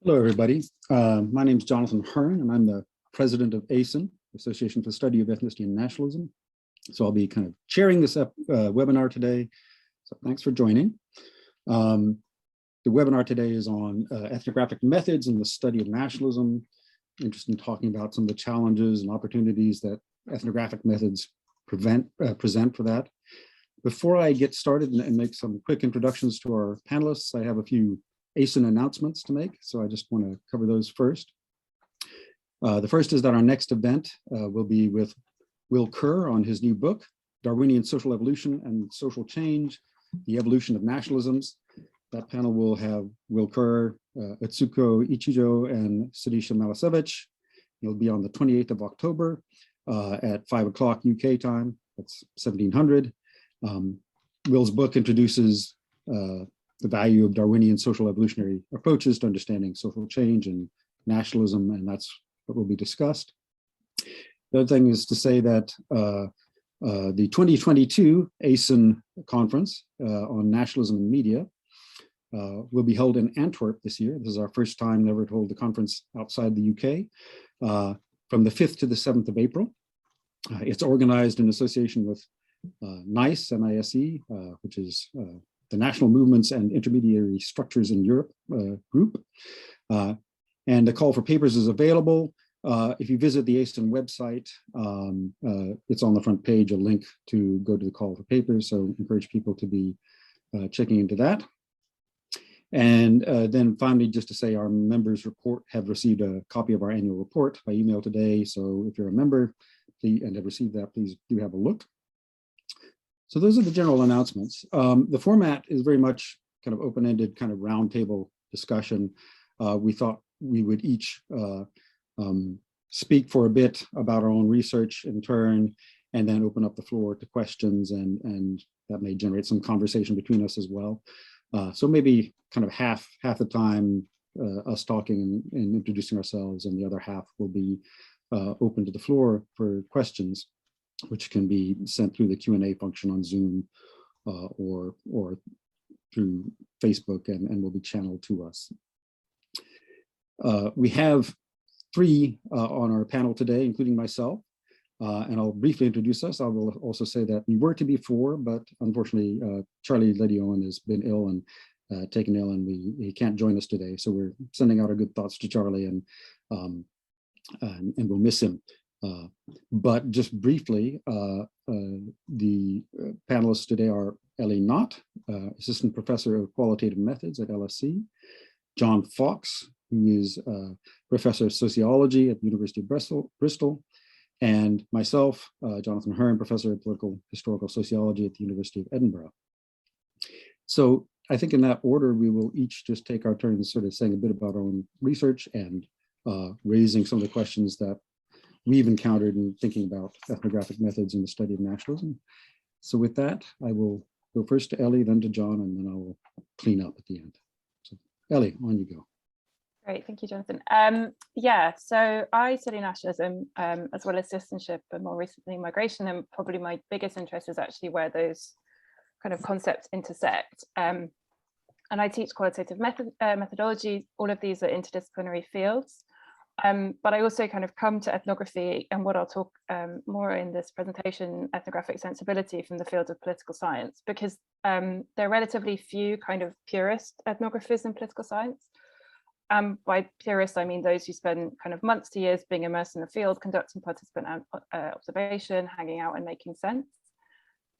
Hello, everybody. My name is Jonathan Hearn, and I'm the president of ASEN, Association for the Study of Ethnicity and Nationalism. So I'll be kind of chairing this webinar today. So thanks for joining. The webinar today is on ethnographic methods in the study of nationalism. Interested in talking about some of the challenges and opportunities that ethnographic methods present for that. Before I get started and make some quick introductions to our panelists, I have a few ASEN announcements to make, so I just want to cover those first. The first is that our next event will be with Will Kerr on his new book, Darwinian Social Evolution and Social Change, The Evolution of Nationalisms. That panel will have Will Kerr, Atsuko Ichijo, and Sadisha Malasevich. It'll be on the 28th of October at 5 o'clock UK time, that's 1700. Will's book introduces the value of Darwinian social evolutionary approaches to understanding social change and nationalism, and that's what will be discussed. The other thing is to say that the 2022 ASEN conference on nationalism and media will be held in Antwerp this year. This is our first time ever to hold the conference outside the UK, from the 5th to the 7th of April. It's organized in association with NICE, NISE, which is the National Movements and Intermediary Structures in Europe group. And the call for papers is available. If you visit the ASEN website, it's on the front page, a link to go to the call for papers. So encourage people to be checking into that. And then finally, just to say our members have received a copy of our annual report by email today. So if you're a member and have received that, please do have a look. So those are the general announcements. The format is very much kind of open-ended, kind of roundtable discussion. We thought we would each speak for a bit about our own research in turn, and then open up the floor to questions, and that may generate some conversation between us as well. So maybe kind of half the time us talking and introducing ourselves, and the other half will be open to the floor for questions, which can be sent through the Q&A function on Zoom or through Facebook, and will be channeled to us. We have three on our panel today, including myself, and I'll briefly introduce us. I will also say that we were to be four, but unfortunately, Charlie Leddy-Owen has been ill and taken ill, and he can't join us today. So we're sending out our good thoughts to Charlie, and we'll miss him. But just briefly, the panelists today are Ellie Knott, Assistant Professor of Qualitative Methods at LSE, John Fox, who is Professor of Sociology at the University of Bristol, and myself, Jonathan Hearn, Professor of Political Historical Sociology at the University of Edinburgh. So I think in that order, we will each just take our turns sort of saying a bit about our own research and raising some of the questions that we've encountered in thinking about ethnographic methods in the study of nationalism. So with that, I will go first to Ellie, then to John, and then I will clean up at the end. So Ellie, on you go. Great, thank you, Jonathan. Yeah, so I study nationalism as well as citizenship, and more recently migration, and probably my biggest interest is actually where those kind of concepts intersect. And I teach qualitative methodology. All of these are interdisciplinary fields. But I also kind of come to ethnography, and what I'll talk more in this presentation, ethnographic sensibility, from the field of political science, because there are relatively few kind of purist ethnographers in political science. By purist, I mean those who spend kind of months to years being immersed in the field, conducting participant observation, hanging out and making sense.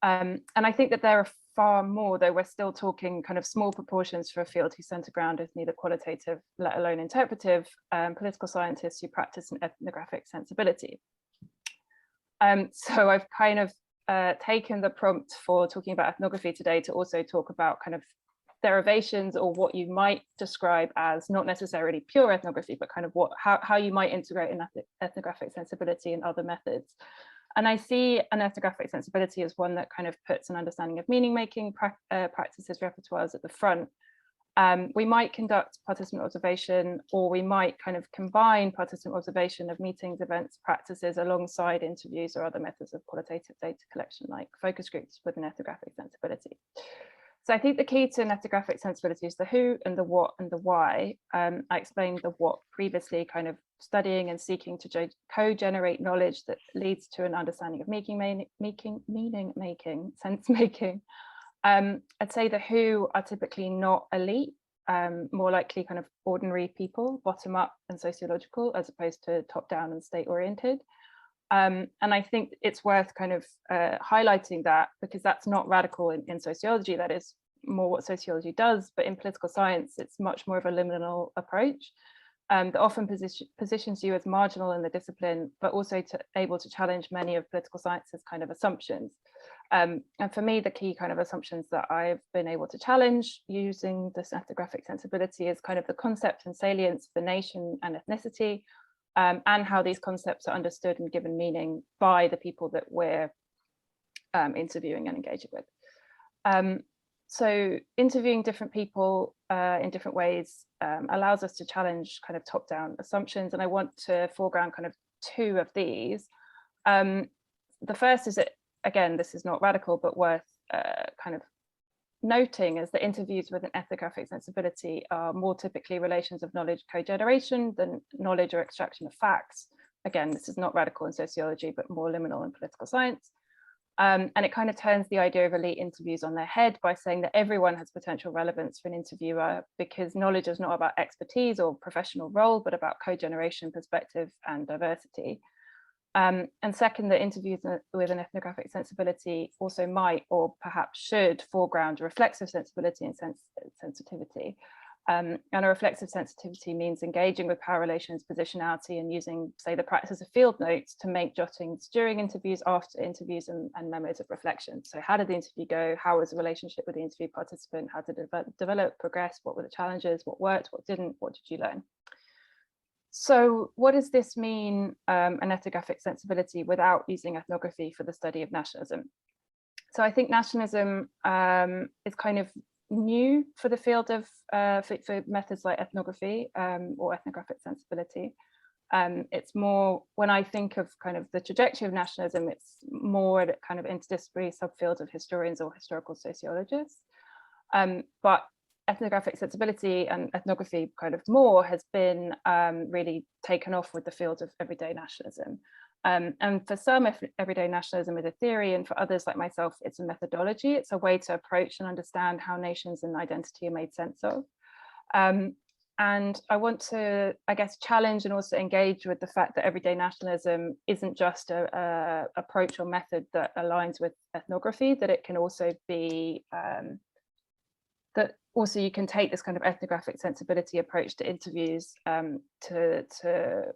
And I think that there are far more, though we're still talking kind of small proportions for a field whose centre ground is neither qualitative, let alone interpretive, political scientists who practice an ethnographic sensibility. So I've kind of taken the prompt for talking about ethnography today to also talk about kind of derivations, or what you might describe as not necessarily pure ethnography, but kind of how you might integrate an ethnographic sensibility and other methods. And I see an ethnographic sensibility as one that kind of puts an understanding of meaning making practices, repertoires at the front. We might conduct participant observation, or we might kind of combine participant observation of meetings, events, practices alongside interviews or other methods of qualitative data collection, like focus groups with an ethnographic sensibility. So I think the key to an ethnographic sensibility is the who and the what and the why. I explained the what previously, kind of studying and seeking to co-generate knowledge that leads to an understanding of meaning making, sense making. I'd say the who are typically not elite, more likely kind of ordinary people, bottom up and sociological, as opposed to top down and state oriented. And I think it's worth kind of highlighting that, because that's not radical in sociology. That is more what sociology does, but in political science, it's much more of a liminal approach that often positions you as marginal in the discipline, but also able to challenge many of political science's kind of assumptions. And for me, the key kind of assumptions that I've been able to challenge using this ethnographic sensibility is kind of the concept and salience of the nation and ethnicity, and how these concepts are understood and given meaning by the people that we're interviewing and engaging with. So interviewing different people in different ways allows us to challenge kind of top-down assumptions, and I want to foreground kind of two of these. The first is that, again, this is not radical, but worth kind of noting, is that interviews with an ethnographic sensibility are more typically relations of knowledge co-generation than knowledge or extraction of facts. Again, this is not radical in sociology, but more liminal in political science. And it kind of turns the idea of elite interviews on their head by saying that everyone has potential relevance for an interviewer, because knowledge is not about expertise or professional role, but about co-generation, perspective, and diversity. And second, that interviews with an ethnographic sensibility also might, or perhaps should, foreground a reflexive sensibility and sensitivity. And a reflexive sensitivity means engaging with power relations, positionality, and using, say, the practice of field notes to make jottings during interviews, after interviews, and memos of reflection. So how did the interview go? How was the relationship with the interview participant? How did it develop, progress? What were the challenges? What worked? What didn't? What did you learn? So what does this mean, an ethnographic sensibility, without using ethnography for the study of nationalism? So I think nationalism is kind of new for the field of for methods like ethnography or ethnographic sensibility. It's more, when I think of kind of the trajectory of nationalism, it's more a kind of interdisciplinary subfield of historians or historical sociologists. But ethnographic sensibility and ethnography kind of more has been really taken off with the field of everyday nationalism. And for some, everyday nationalism is a theory, and for others like myself, it's a methodology. It's a way to approach and understand how nations and identity are made sense of. And I want to, I guess, challenge and also engage with the fact that everyday nationalism isn't just a approach or method that aligns with ethnography, that it can also be that also you can take this kind of ethnographic sensibility approach to interviews to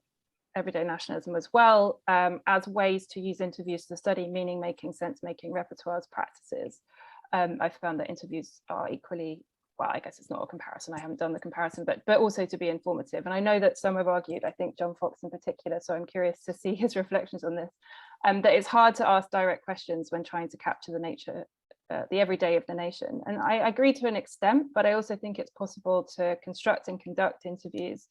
everyday nationalism as well, as ways to use interviews to study meaning making, sense making, repertoires, practices. I found that interviews are equally, well, I guess it's not a comparison, I haven't done the comparison, but also to be informative. And I know that some have argued, I think John Fox in particular, so I'm curious to see his reflections on this, that it's hard to ask direct questions when trying to capture the nature, the everyday of the nation. And I agree to an extent, but I also think it's possible to construct and conduct interviews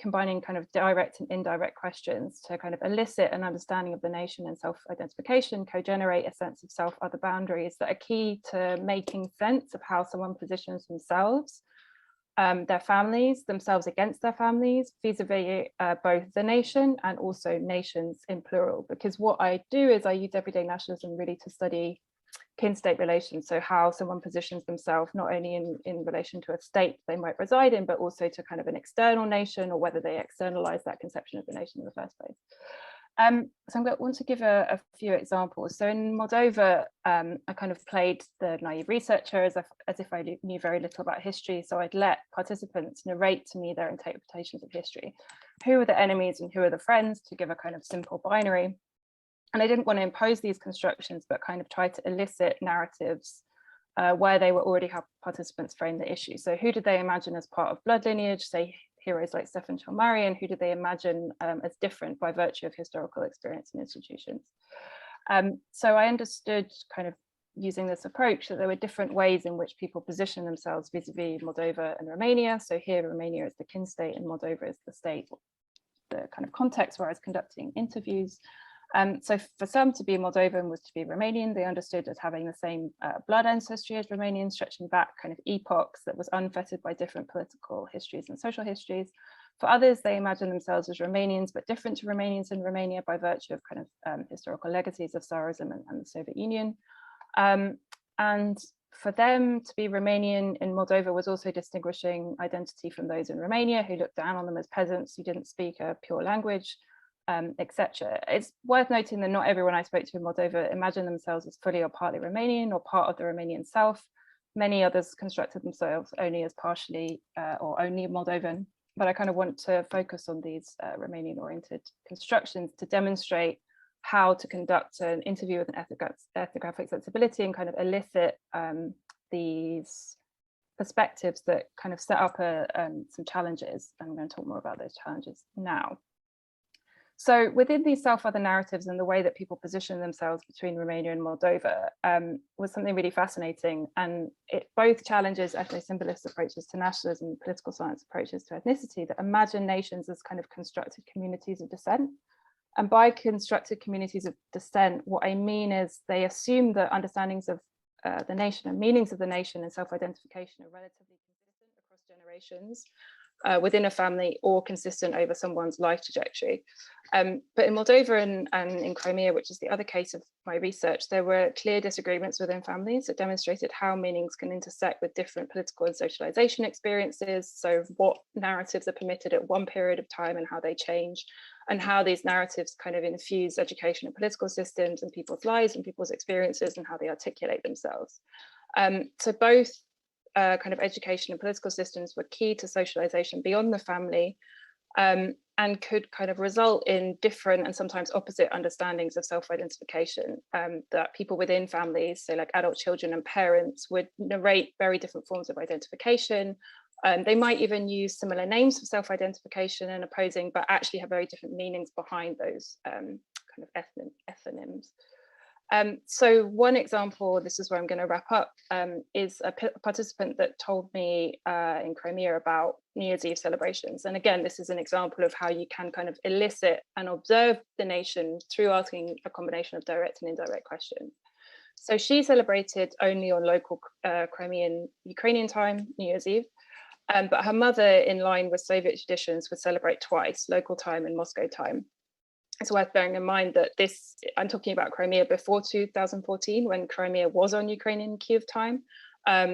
combining kind of direct and indirect questions to kind of elicit an understanding of the nation and self-identification, co-generate a sense of self, other boundaries that are key to making sense of how someone positions themselves, their families, themselves against their families, vis-a-vis both the nation and also nations in plural. Because what I do is I use everyday nationalism really to study kin-state relations, so how someone positions themselves not only in relation to a state they might reside in, but also to kind of an external nation, or whether they externalize that conception of the nation in the first place. So I'm going to want to give a few examples. So in Moldova, I kind of played the naive researcher as if I knew very little about history. So I'd let participants narrate to me their interpretations of history. Who are the enemies and who are the friends, to give a kind of simple binary. And I didn't want to impose these constructions, but kind of try to elicit narratives where they were already how participants frame the issue. So who did they imagine as part of blood lineage, say heroes like Stefan Chalmari, and who did they imagine as different by virtue of historical experience and institutions? So I understood, kind of using this approach, that there were different ways in which people position themselves vis-a-vis Moldova and Romania. So here Romania is the kin state and Moldova is the state, the kind of context where I was conducting interviews. So for some, to be Moldovan was to be Romanian. They understood as having the same blood ancestry as Romanians, stretching back kind of epochs that was unfettered by different political histories and social histories. For others, they imagined themselves as Romanians, but different to Romanians in Romania by virtue of kind of historical legacies of Tsarism and the Soviet Union. And for them to be Romanian in Moldova was also distinguishing identity from those in Romania who looked down on them as peasants who didn't speak a pure language, etc. It's worth noting that not everyone I spoke to in Moldova imagined themselves as fully or partly Romanian or part of the Romanian South. Many others constructed themselves only as partially or only Moldovan. But I kind of want to focus on these Romanian-oriented constructions to demonstrate how to conduct an interview with an ethnographic sensibility and kind of elicit these perspectives that kind of set up some challenges. I'm going to talk more about those challenges now. So within these self-other narratives and the way that people position themselves between Romania and Moldova was something really fascinating. And it both challenges ethno-symbolist approaches to nationalism and political science approaches to ethnicity that imagine nations as kind of constructed communities of descent. And by constructed communities of descent, what I mean is they assume that understandings of the nation and meanings of the nation and self-identification are relatively consistent across generations within a family or consistent over someone's life trajectory. But in Moldova and in Crimea, which is the other case of my research, there were clear disagreements within families that demonstrated how meanings can intersect with different political and socialization experiences. So what narratives are permitted at one period of time and how they change, and how these narratives kind of infuse education and political systems and people's lives and people's experiences and how they articulate themselves. So both kind of education and political systems were key to socialization beyond the family, and could kind of result in different and sometimes opposite understandings of self-identification, that people within families, so like adult children and parents, would narrate very different forms of identification. They might even use similar names for self-identification and opposing, but actually have very different meanings behind those kind of ethonyms. So one example, this is where I'm going to wrap up, is a participant that told me in Crimea about New Year's Eve celebrations. And again, this is an example of how you can kind of elicit and observe the nation through asking a combination of direct and indirect questions. So she celebrated only on local Crimean Ukrainian time, New Year's Eve. But her mother, in line with Soviet traditions, would celebrate twice, local time and Moscow time. It's worth bearing in mind that this, I'm talking about Crimea before 2014, when Crimea was on Ukrainian Kiev time.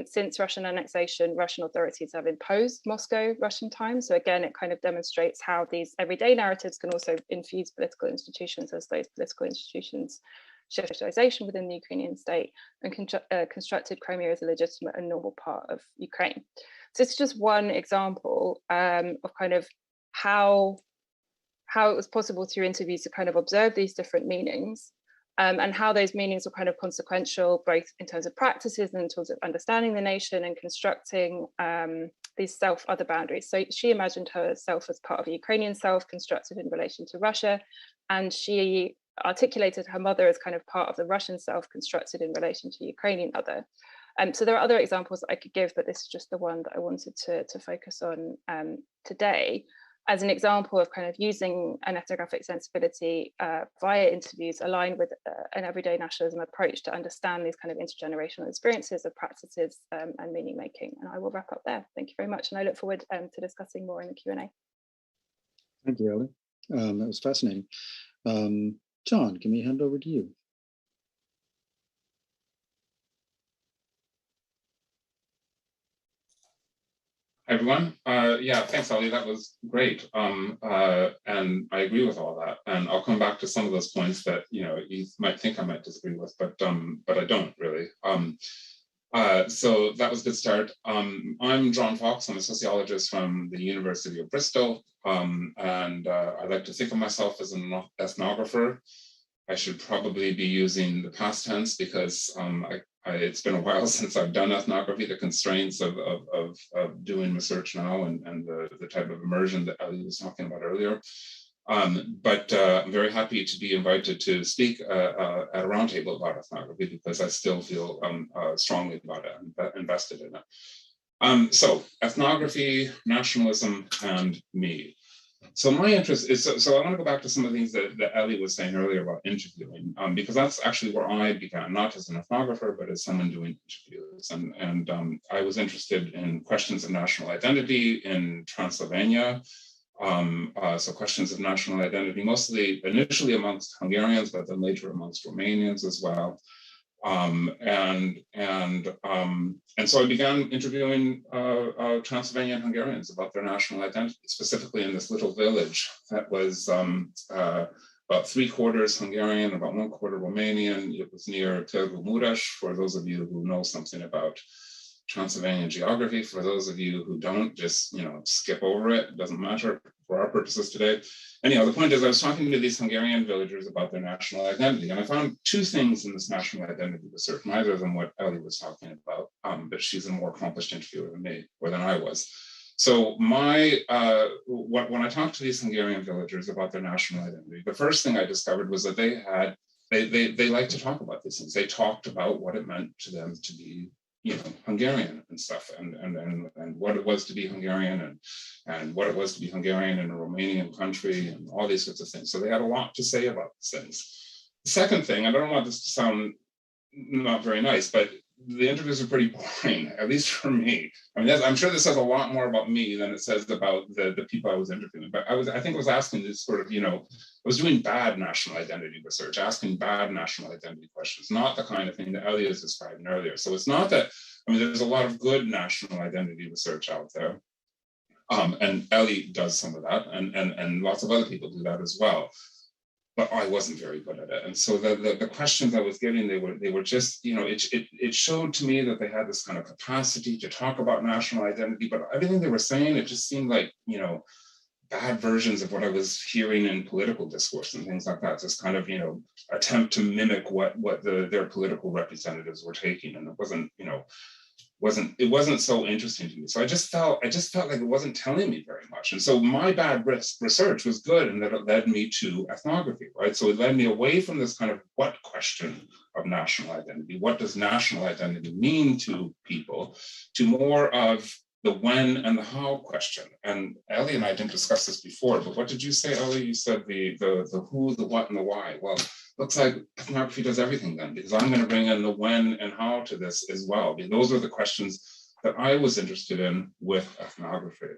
Since Russian annexation, Russian authorities have imposed Moscow Russian time. So again, it kind of demonstrates how these everyday narratives can also infuse political institutions as those political institutions shift socialization within the Ukrainian state and constructed Crimea as a legitimate and normal part of Ukraine. So it's just one example of kind of how it was possible through interviews to kind of observe these different meanings, and how those meanings were kind of consequential, both in terms of practices and in terms of understanding the nation and constructing these self-other boundaries. So she imagined herself as part of a Ukrainian self constructed in relation to Russia, and she articulated her mother as kind of part of the Russian self constructed in relation to Ukrainian other. So there are other examples that I could give, but this is just the one that I wanted to focus on today, as an example of kind of using an ethnographic sensibility via interviews aligned with an everyday nationalism approach to understand these kind of intergenerational experiences of practices and meaning making. And I will wrap up there. Thank you very much. And I look forward to discussing more in the Q&A. Thank you, Ellie. That was fascinating. John, can we hand over to you? Hi, everyone. Yeah, thanks, Ellie. That was great. And I agree with all that. And I'll come back to some of those points that you might think I might disagree with, but I don't really. So that was a good start. I'm John Fox. I'm a sociologist from the University of Bristol, and I like to think of myself as an ethnographer. I should probably be using the past tense because it's been a while since I've done ethnography, the constraints of doing research now and the type of immersion that Ellie was talking about earlier. But I'm very happy to be invited to speak at a roundtable about ethnography because I still feel strongly about it and invested in it. So ethnography, nationalism, and me. So my interest is, so I want to go back to some of the things that Ellie was saying earlier about interviewing, because that's actually where I began, not as an ethnographer, but as someone doing interviews. And I was interested in questions of national identity in Transylvania. So questions of national identity, mostly initially amongst Hungarians, but then later amongst Romanians as well. And so I began interviewing Transylvanian Hungarians about their national identity, specifically in this little village that was about 3/4 Hungarian, about 1/4 Romanian. It was near Târgu Mureș, for those of you who know something about Transylvanian geography. For those of you who don't, just skip over it. It doesn't matter for our purposes today. Anyhow, the point is I was talking to these Hungarian villagers about their national identity, and I found two things in this national identity research, neither of them what Ellie was talking about, but she's a more accomplished interviewer than me, or than I was. So when I talked to these Hungarian villagers about their national identity, the first thing I discovered was that they like to talk about these things. They talked about what it meant to them to be Hungarian and stuff, and what it was to be Hungarian, and what it was to be Hungarian in a Romanian country, and all these sorts of things. So they had a lot to say about these things. The second thing, I don't want this to sound not very nice, but the interviews are pretty boring, at least for me. I mean, I'm sure this says a lot more about me than it says about the people I was interviewing. But I think I was asking this sort of, I was doing bad national identity research, asking bad national identity questions, not the kind of thing that Ellie was describing earlier. So it's not that, there's a lot of good national identity research out there. And Ellie does some of that, and lots of other people do that as well. But I wasn't very good at it. And so the questions I was getting, they were just, it showed to me that they had this kind of capacity to talk about national identity, but everything they were saying, it just seemed like, bad versions of what I was hearing in political discourse and things like that. This kind of, attempt to mimic what their political representatives were taking. And it wasn't so interesting to me. So I just felt like it wasn't telling me very much. And so my bad research was good, and that it led me to ethnography, right? So it led me away from this kind of what question of national identity. What does national identity mean to people, to more of the when and the how question. And Ellie and I didn't discuss this before, but what did you say, Ellie? You said the who, the what, and the why. Well, looks like ethnography does everything then, because I'm going to bring in the when and how to this as well. Because those are the questions that I was interested in with ethnography.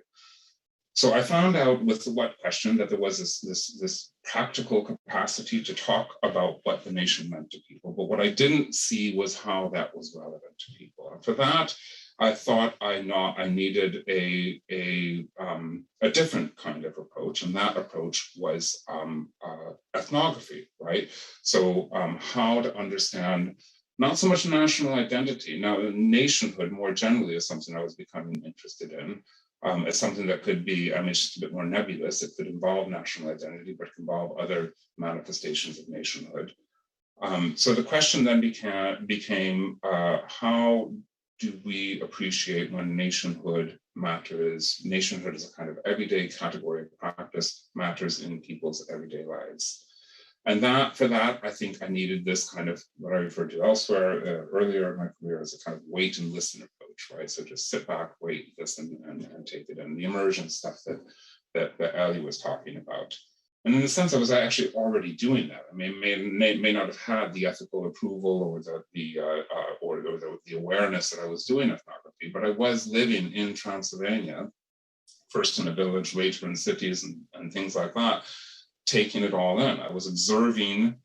So I found out with the what question that there was this practical capacity to talk about what the nation meant to people. But what I didn't see was how that was relevant to people. And for that, I thought I needed a different kind of approach, and that approach was ethnography, right? So how to understand not so much national identity. Now, nationhood more generally is something I was becoming interested in. It's something that could be, it's just a bit more nebulous. It could involve national identity, but it can involve other manifestations of nationhood. So the question then became how do we appreciate when nationhood matters? Nationhood is a kind of everyday category of practice, matters in people's everyday lives. And for that, I think I needed this kind of what I referred to elsewhere earlier in my career as a kind of wait and listen approach, right? So just sit back, wait, listen, and take it in. The immersion stuff that Ellie was talking about. And in a sense, I was actually already doing that. I mean, may not have had the ethical approval or the awareness that I was doing ethnography, but I was living in Transylvania, first in a village, later in cities and things like that, taking it all in. I was observing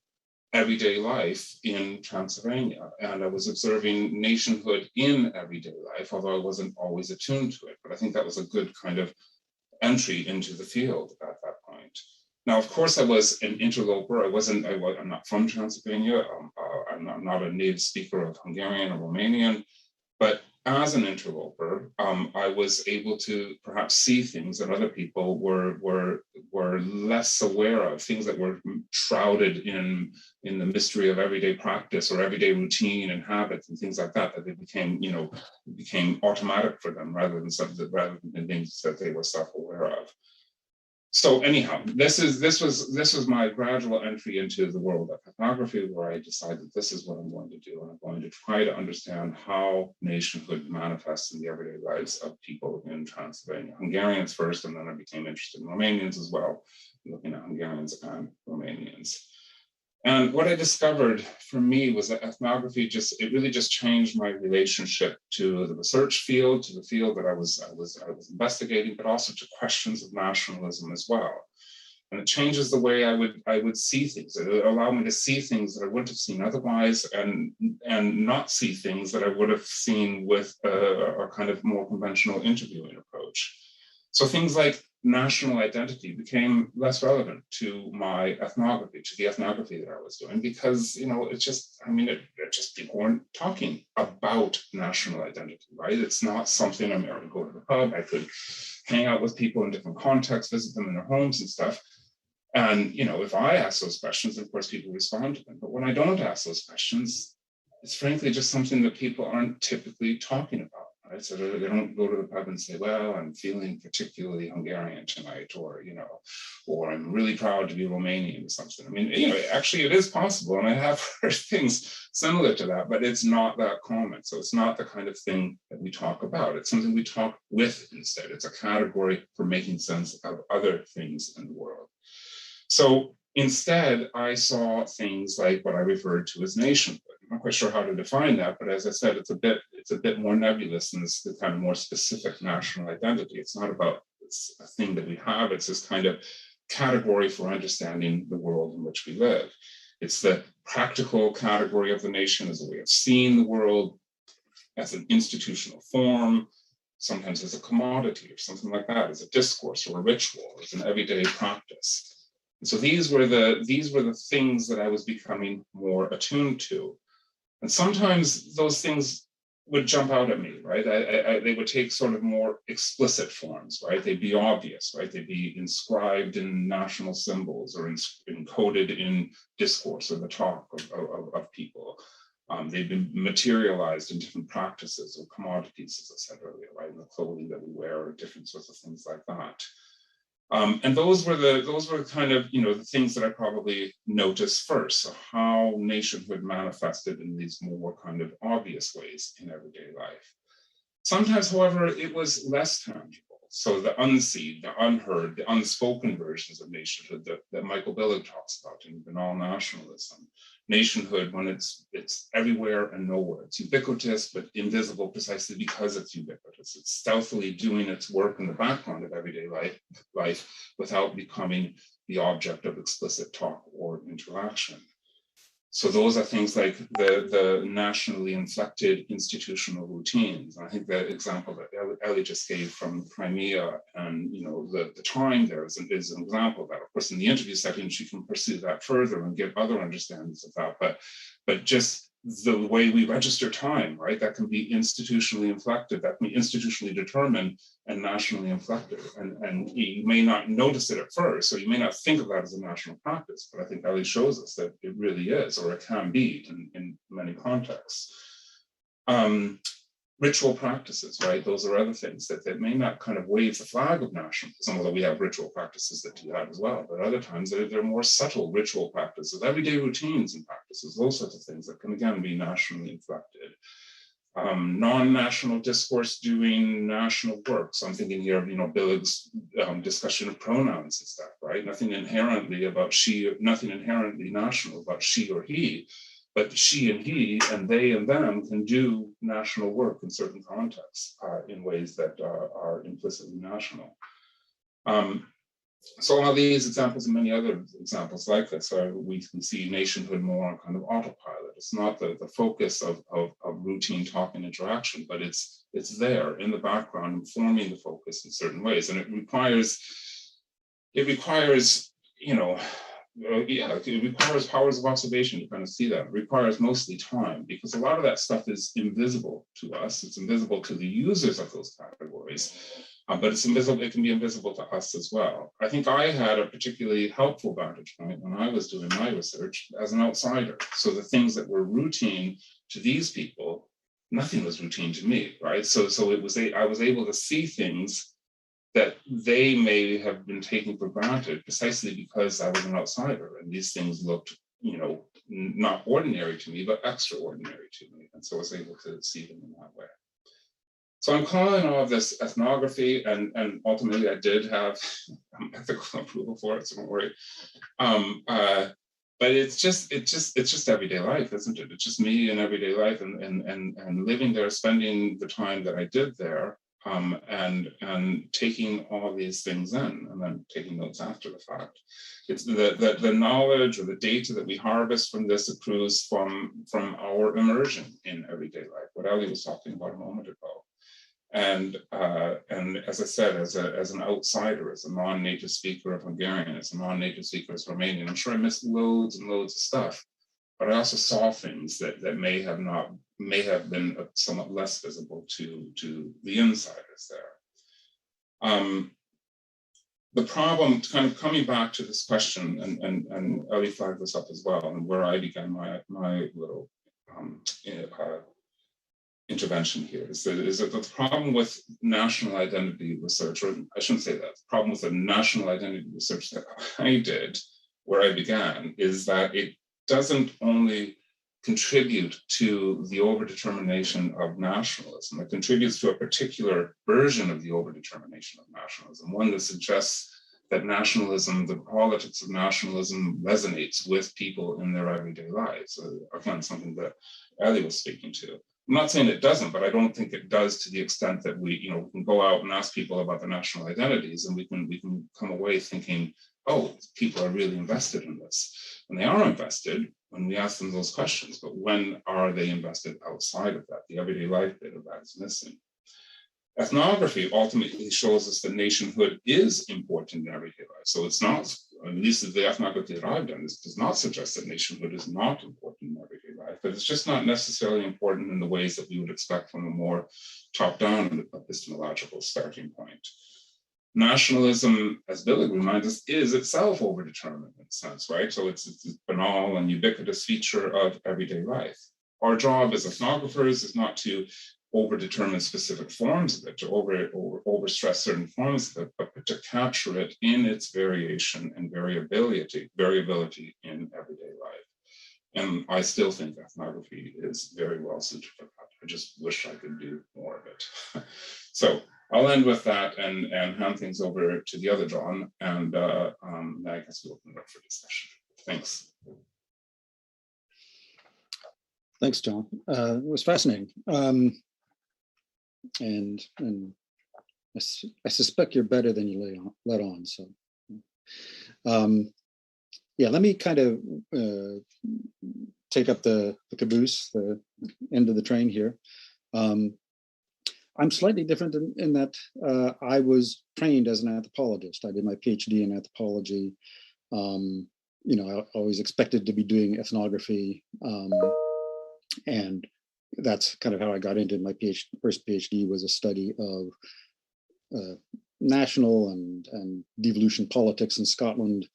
everyday life in Transylvania, and I was observing nationhood in everyday life, although I wasn't always attuned to it. But I think that was a good kind of entry into the field at that point. Now, of course, I was an interloper. I'm not from Transylvania. I'm not a native speaker of Hungarian or Romanian, but as an interloper, I was able to perhaps see things that other people were less aware of, things that were shrouded in the mystery of everyday practice or everyday routine and habits and things like that, that they became automatic for them rather than things that they were self-aware of. So anyhow, this was my gradual entry into the world of ethnography, where I decided this is what I'm going to do, and I'm going to try to understand how nationhood manifests in the everyday lives of people in Transylvania. Hungarians first, and then I became interested in Romanians as well, looking at Hungarians and Romanians. And what I discovered for me was that ethnography really just changed my relationship to the research field, to the field that I was investigating, but also to questions of nationalism as well. And it changes the way I would see things. It allowed me to see things that I wouldn't have seen otherwise, and not see things that I would have seen with a kind of more conventional interviewing approach. So things like national identity became less relevant to my ethnography, to the ethnography that I was doing, because, you know, it just people weren't talking about national identity, right? It's not something I could go to the pub, I could hang out with people in different contexts, visit them in their homes and stuff. And, you know, if I ask those questions, of course, people respond to them. But when I don't ask those questions, it's frankly just something that people aren't typically talking about. Right? So they don't go to the pub and say, well, I'm feeling particularly Hungarian tonight, or, you know, or I'm really proud to be Romanian or something. I mean, you know, actually it is possible. And I have heard things similar to that, but it's not that common. So it's not the kind of thing that we talk about. It's something we talk with instead. It's a category for making sense of other things in the world. So instead, I saw things like what I referred to as nationhood. I'm not quite sure how to define that, but as I said, it's a bit more nebulous than this kind of more specific national identity. It's not about it's a thing that we have. It's this kind of category for understanding the world in which we live. It's the practical category of the nation as a way of seeing the world, as an institutional form, sometimes as a commodity or something like that, as a discourse or a ritual, as an everyday practice. And so these were the things that I was becoming more attuned to. And sometimes those things would jump out at me, right? They would take sort of more explicit forms, right? They'd be obvious, right? They'd be inscribed in national symbols or encoded in discourse or the talk of people. They've been materialized in different practices or commodities, as I said earlier, right? In the clothing that we wear, or different sorts of things like that. And those were kind of, you know, the things that I probably noticed first. So how nationhood manifested in these more kind of obvious ways in everyday life. Sometimes, however, it was less tangible. So the unseen, the unheard, the unspoken versions of nationhood that Michael Billig talks about in Banal Nationalism. Nationhood when it's everywhere and nowhere. It's ubiquitous, but invisible precisely because it's ubiquitous. It's stealthily doing its work in the background of everyday life without becoming the object of explicit talk or interaction. So those are things like the nationally inflected institutional routines. And I think the example that Ellie just gave from Crimea and, you know, the time there is an example of that. Of course, in the interview setting, she can pursue that further and give other understandings of that. But just the way we register time, right? That can be institutionally inflected, that can be institutionally determined and nationally inflected. And you may not notice it at first, so you may not think of that as a national practice, but I think Ellie shows us that it really is, or it can be in many contexts. Ritual practices, right? Those are other things that may not kind of wave the flag of nationalism, although we have ritual practices that do that as well. But other times they're more subtle ritual practices, everyday routines and practices, those sorts of things that can again be nationally inflected. Non-national discourse doing national work. So I'm thinking here of, you know, Billig's discussion of pronouns and stuff, right? Nothing inherently national about she or he. But she and he and they and them can do national work in certain contexts in ways that are implicitly national. So all these examples and many other examples like this, we can see nationhood more on kind of autopilot. It's not the focus of routine talk and interaction, but it's there in the background, informing the focus in certain ways. And it requires, you know, it requires powers of observation to kind of see that. It requires mostly time, because a lot of that stuff is invisible to us. It's invisible to the users of those categories, but it can be invisible to us as well. I think I had a particularly helpful vantage point when I was doing my research as an outsider. So the things that were routine to these people, nothing was routine to me, right? So I was able to see things that they may have been taking for granted precisely because I was an outsider and these things looked, not ordinary to me, but extraordinary to me. And so I was able to see them in that way. So I'm calling all of this ethnography, and ultimately I did have ethical approval for it, so don't worry. But it's just everyday life, isn't it? It's just me in everyday life and living there, spending the time that I did there, and taking all these things in, and then taking notes after the fact. It's the knowledge or the data that we harvest from this accrues from our immersion in everyday life, what Ellie was talking about a moment ago. And as I said, as an outsider, as a non-native speaker of Hungarian, as a non-native speaker of Romanian, I'm sure I missed loads and loads of stuff, but I also saw things that may have been somewhat less visible to the insiders there. The problem, kind of coming back to this question, and Ellie flagged this up as well, and where I began my little intervention here is that the problem with national identity research, or I shouldn't say that, the problem with the national identity research that I did, where I began, is that it doesn't only contribute to the overdetermination of nationalism, it contributes to a particular version of the overdetermination of nationalism, one that suggests that nationalism, the politics of nationalism, resonates with people in their everyday lives. Again, something that Ellie was speaking to. I'm not saying it doesn't, but I don't think it does to the extent that we can go out and ask people about the national identities, and we can come away thinking, oh, people are really invested in this. And they are invested when we ask them those questions, but when are they invested outside of that? The everyday life bit of that is missing. Ethnography ultimately shows us that nationhood is important in everyday life. So it's not, at least the ethnography that I've done, this does not suggest that nationhood is not important in everyday life, but it's just not necessarily important in the ways that we would expect from a more top-down epistemological starting point. Nationalism, as Billy reminds us, is itself overdetermined in a sense, right? So it's a banal and ubiquitous feature of everyday life. Our job as ethnographers is not to overdetermine specific forms of it, to overstress certain forms of it, but to capture it in its variation and variability in everyday life. And I still think ethnography is very well suited for that. I just wish I could do more of it. So I'll end with that and hand things over to the other John, and I guess we'll open it up for discussion. Thanks. Thanks, John. It was fascinating. And I suspect you're better than you let on. So, yeah, let me kind of take up the caboose, the end of the train here. I'm slightly different in that I was trained as an anthropologist. I did my PhD in anthropology. I always expected to be doing ethnography, and that's kind of how I got into my first PhD. Was a study of national and devolution politics in Scotland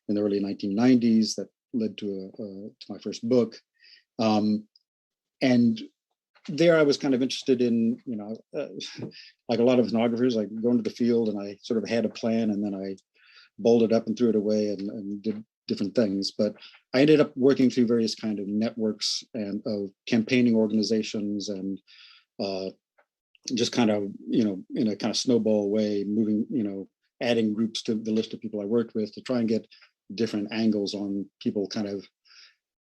in the early 1990s that led to my first book. And there I was kind of interested in, like a lot of ethnographers, like going to the field, and I sort of had a plan, and then I bolted up and threw it away and did different things. But I ended up working through various kind of networks and of campaigning organizations, and just kind of, in a kind of snowball way, moving, adding groups to the list of people I worked with to try and get different angles on people, kind of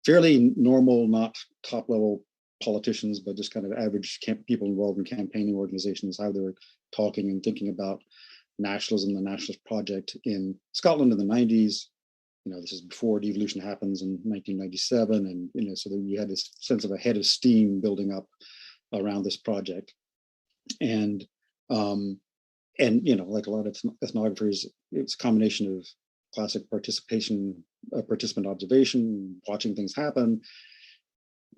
fairly normal, not top level politicians, but just kind of average people involved in campaigning organizations, how they were talking and thinking about nationalism, the nationalist project in Scotland in the 90s. This is before devolution happens in 1997, and so that we had this sense of a head of steam building up around this project, and like a lot of ethnographers, it's a combination of classic participant observation, watching things happen.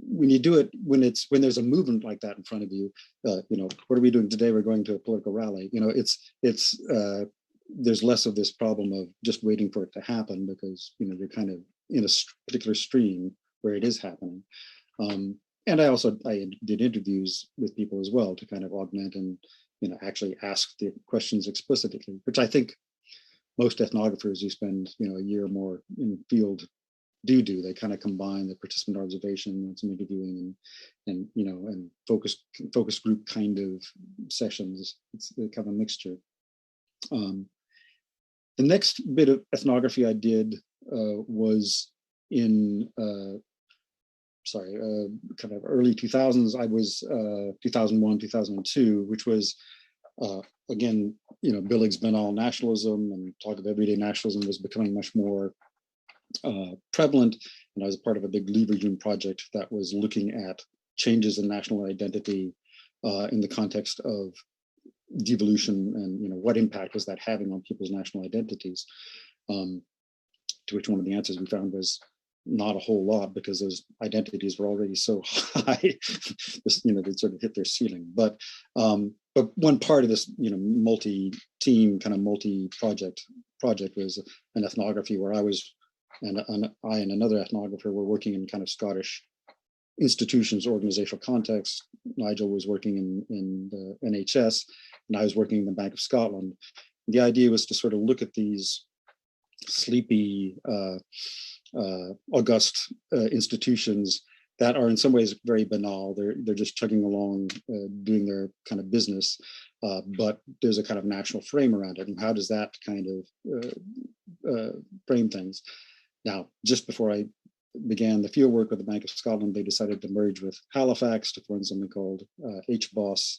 When you do it, when there's a movement like that in front of you, what are we doing today? We're going to a political rally. There's less of this problem of just waiting for it to happen, because you're kind of in a particular stream where it is happening. And I did interviews with people as well to kind of augment and actually ask the questions explicitly, which I think most ethnographers who spend, a year or more in the field do. They kind of combine the participant observation and some interviewing and focus group kind of sessions. It's kind of a mixture. The next bit of ethnography I did was in kind of early 2000s. I was 2001, 2002, which was again, Billig's banal nationalism and talk of everyday nationalism was becoming much more prevalent. And I was part of a big Leveraging project that was looking at changes in national identity in the context of devolution and what impact was that having on people's national identities. To which one of the answers we found was not a whole lot, because those identities were already so high, they sort of hit their ceiling. But one part of this, multi-team kind of multi-project was an ethnography where I was, and I and another ethnographer were working in kind of Scottish institutions, organizational context. Nigel was working in the NHS, and I was working in the Bank of Scotland. The idea was to sort of look at these sleepy, august institutions that are in some ways very banal. They're just chugging along, doing their kind of business, but there's a kind of national frame around it. And how does that kind of frame things? Now, just before I began the field work with the Bank of Scotland, they decided to merge with Halifax to form something called HBOS,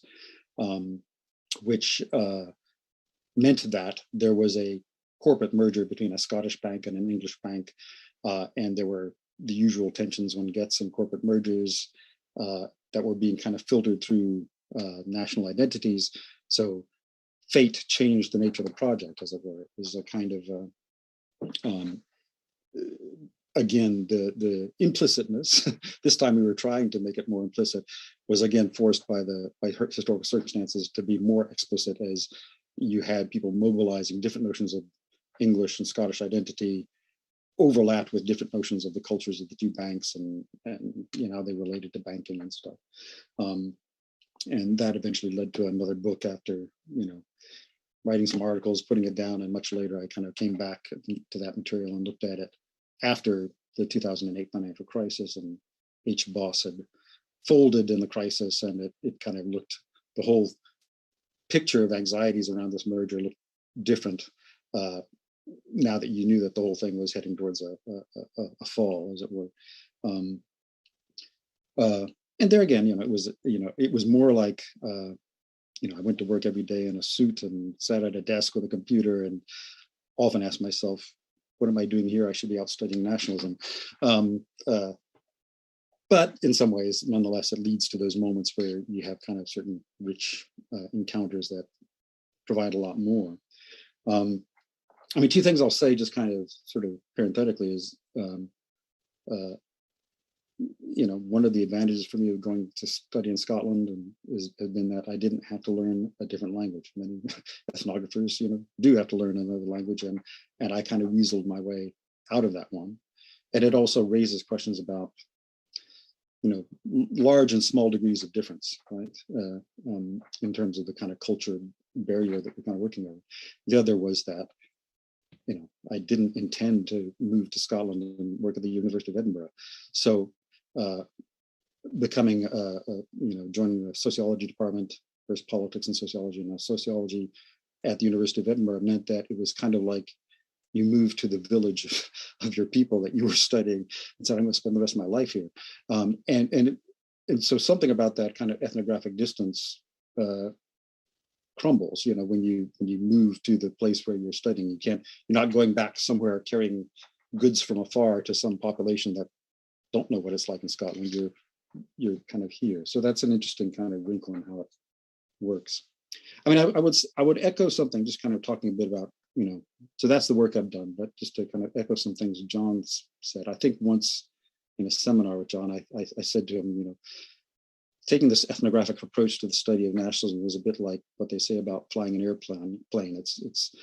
which meant that there was a corporate merger between a Scottish bank and an English bank, and there were the usual tensions one gets in corporate mergers that were being kind of filtered through national identities. So fate changed the nature of the project, as it were. It was a kind of again, the implicitness, this time we were trying to make it more implicit, was again forced by historical circumstances to be more explicit, as you had people mobilizing different notions of English and Scottish identity overlapped with different notions of the cultures of the two banks and how they related to banking and stuff. And that eventually led to another book after, writing some articles, putting it down, and much later I kind of came back to that material and looked at it after the 2008 financial crisis, and HBOS had folded in the crisis, and it kind of looked, the whole picture of anxieties around this merger looked different now that you knew that the whole thing was heading towards a fall, as it were. And there again, it was more like, I went to work every day in a suit and sat at a desk with a computer, and often asked myself, what am I doing here? I should be out studying nationalism. But in some ways, nonetheless, it leads to those moments where you have kind of certain rich encounters that provide a lot more. Two things I'll say just kind of sort of parenthetically is, one of the advantages for me of going to study in Scotland has been that I didn't have to learn a different language. Many ethnographers, do have to learn another language, and I kind of weaseled my way out of that one. And it also raises questions about, large and small degrees of difference, right? In terms of the kind of culture barrier that we're kind of working over. The other was that, I didn't intend to move to Scotland and work at the University of Edinburgh. So joining the sociology department, first politics and sociology, and now sociology at the University of Edinburgh, meant that it was kind of like you moved to the village of your people that you were studying and said, I'm going to spend the rest of my life here. And so something about that kind of ethnographic distance crumbles, when you move to the place where you're studying. You're not going back somewhere carrying goods from afar to some population that don't know what it's like in Scotland. You're kind of here. So that's an interesting kind of wrinkle in how it works. I would echo something, just kind of talking a bit about, so that's the work I've done, but just to kind of echo some things John said. I think once in a seminar with John, I said to him, taking this ethnographic approach to the study of nationalism was a bit like what they say about flying an airplane. It's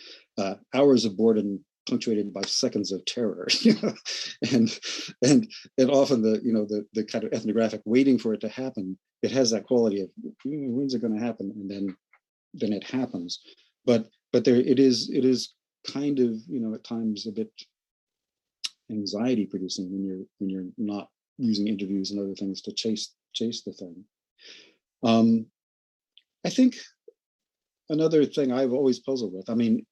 hours of boredom punctuated by seconds of terror, and often the kind of ethnographic waiting for it to happen. It has that quality of, when's it going to happen? And then it happens. But there it is kind of, you know, at times a bit anxiety producing when you're not using interviews and other things to chase the thing. I think another thing I've always puzzled with, I mean,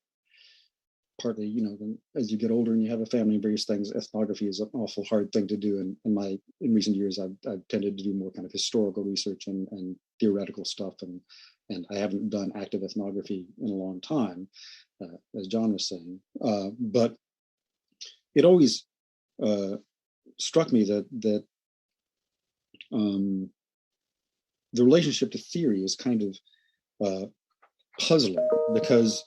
partly, you know, as you get older and you have a family and various things, ethnography is an awful hard thing to do. And in recent years, I've tended to do more kind of historical research and theoretical stuff. And I haven't done active ethnography in a long time, as John was saying. But it always struck me that the relationship to theory is kind of puzzling, because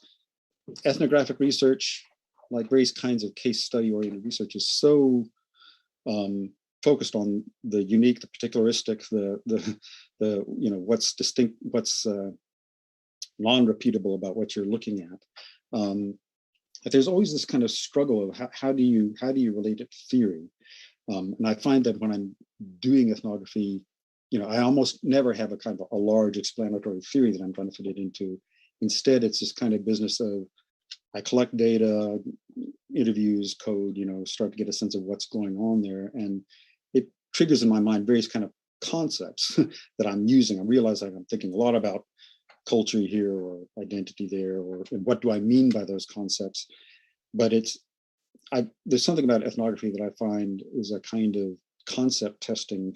ethnographic research, like various kinds of case study oriented research, is so focused on the unique, the particularistic, the you know, what's distinct, what's non-repeatable about what you're looking at. But there's always this kind of struggle of how do you relate it to theory? And I find that when I'm doing ethnography, you know, I almost never have a kind of a large explanatory theory that I'm trying to fit it into. Instead, it's this kind of business of I collect data, interviews, code, you know, start to get a sense of what's going on there. And it triggers in my mind various kind of concepts that I'm using. I'm realizing I'm thinking a lot about culture here or identity there, and what do I mean by those concepts? But there's something about ethnography that I find is a kind of concept testing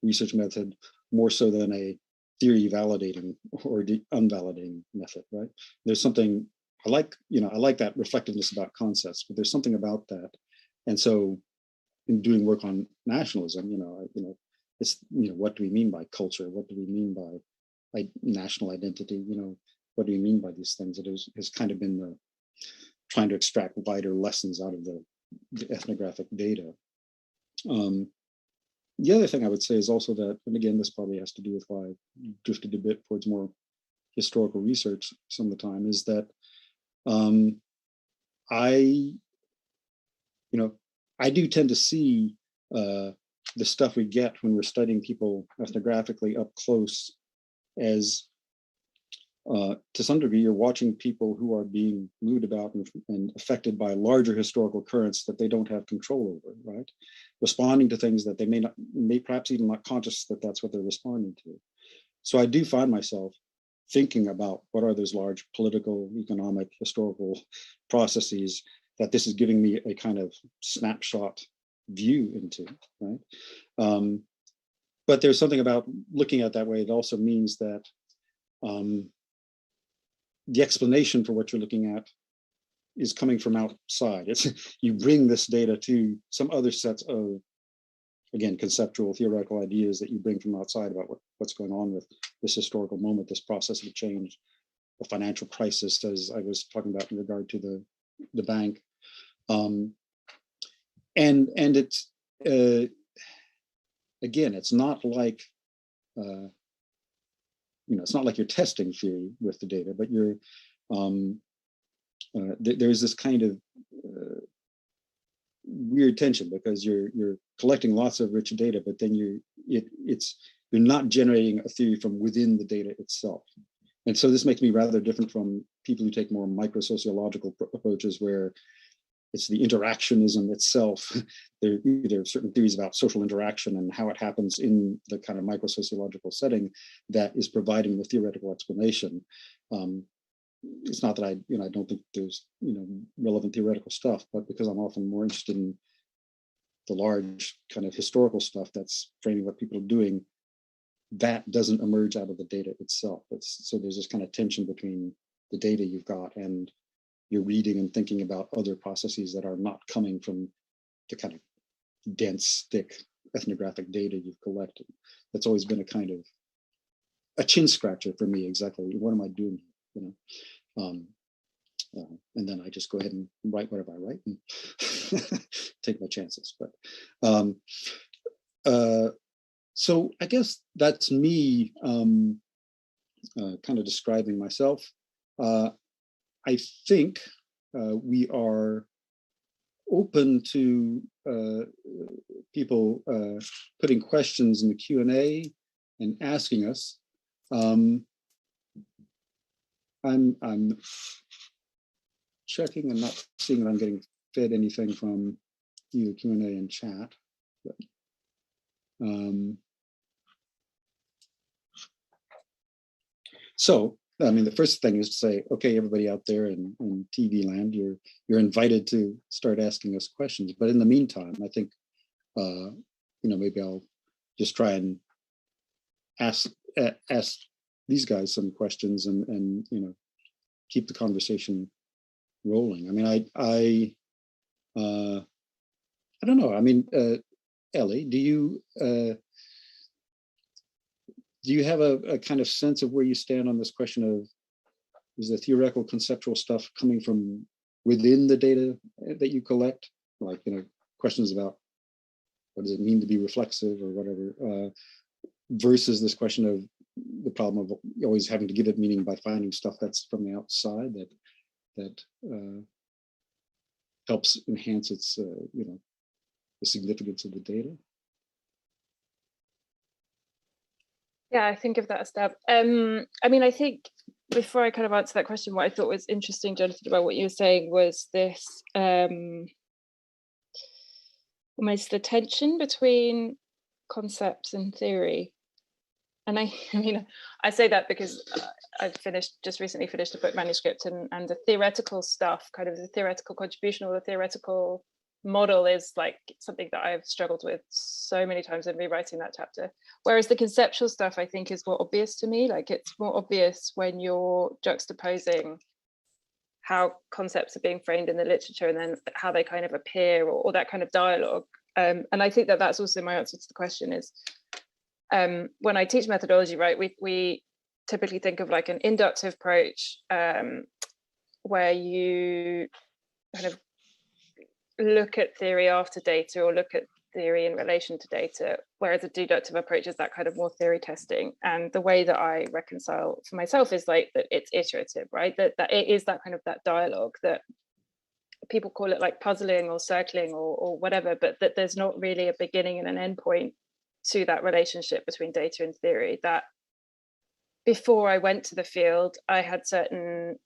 research method more so than a theory validating or unvalidating method, right? There's something I like that reflectiveness about concepts, but there's something about that. And so in doing work on nationalism, it's, what do we mean by culture? What do we mean by national identity? What do we mean by these things? It has kind of been trying to extract wider lessons out of the ethnographic data. The other thing I would say is also that, and again, this probably has to do with why I drifted a bit towards more historical research some of the time, is that I do tend to see the stuff we get when we're studying people ethnographically up close as, to some degree, you're watching people who are being moved about and affected by larger historical currents that they don't have control over, right? Responding to things that they may perhaps even not conscious that that's what they're responding to. So I do find myself thinking about what are those large political, economic, historical processes that this is giving me a kind of snapshot view into, right? But there's something about looking at it that way. It also means that the explanation for what you're looking at is coming from outside. You bring this data to some other sets of, again, conceptual, theoretical ideas that you bring from outside about what's going on with this historical moment, this process of change, the financial crisis, as I was talking about in regard to the bank. And it's, again, it's not like, it's not like you're testing theory with the data, but you're, there's this kind of weird tension, because you're collecting lots of rich data, but then you're not generating a theory from within the data itself. And so this makes me rather different from people who take more microsociological approaches, where it's the interactionism itself. There are certain theories about social interaction and how it happens in the kind of microsociological setting that is providing the theoretical explanation. It's not that I don't think there's, relevant theoretical stuff, but because I'm often more interested in the large kind of historical stuff that's framing what people are doing, that doesn't emerge out of the data itself. So there's this kind of tension between the data you've got and you're reading and thinking about other processes that are not coming from the kind of dense, thick ethnographic data you've collected. That's always been a kind of a chin scratcher for me. Exactly, what am I doing here? And then I just go ahead and write whatever I write and take my chances. But so I guess that's me kind of describing myself. I think we are open to people putting questions in the Q&A and asking us. I'm checking and not seeing that I'm getting fed anything from either Q&A and chat. But, so, I mean, the first thing is to say, okay, everybody out there in TV land, you're invited to start asking us questions. But in the meantime, I think, maybe I'll just try and ask these guys some questions and keep the conversation rolling. I mean, I don't know. I mean, Ellie, do you have a kind of sense of where you stand on this question of, is the theoretical conceptual stuff coming from within the data that you collect? Like, questions about what does it mean to be reflexive or whatever, versus this question of the problem of always having to give it meaning by finding stuff that's from the outside that helps enhance its, the significance of the data. Yeah, I think of that as stab. I mean, I think before I kind of answer that question, what I thought was interesting, Jonathan, about what you were saying was this almost the tension between concepts and theory. And I mean, I say that because I've just recently finished a book manuscript, and the theoretical stuff, kind of the theoretical contribution or the theoretical model is like something that I've struggled with so many times in rewriting that chapter. Whereas the conceptual stuff, I think, is more obvious to me. Like, it's more obvious when you're juxtaposing how concepts are being framed in the literature and then how they kind of appear, or that kind of dialogue. And I think that that's also my answer to the question is, when I teach methodology, right, we typically think of like an inductive approach, where you kind of look at theory after data or look at theory in relation to data, whereas a deductive approach is that kind of more theory testing. And the way that I reconcile for myself is like that it's iterative, right? That it is that kind of that dialogue that people call it like puzzling or circling or whatever, but that there's not really a beginning and an end point to that relationship between data and theory. That before I went to the field, I had certain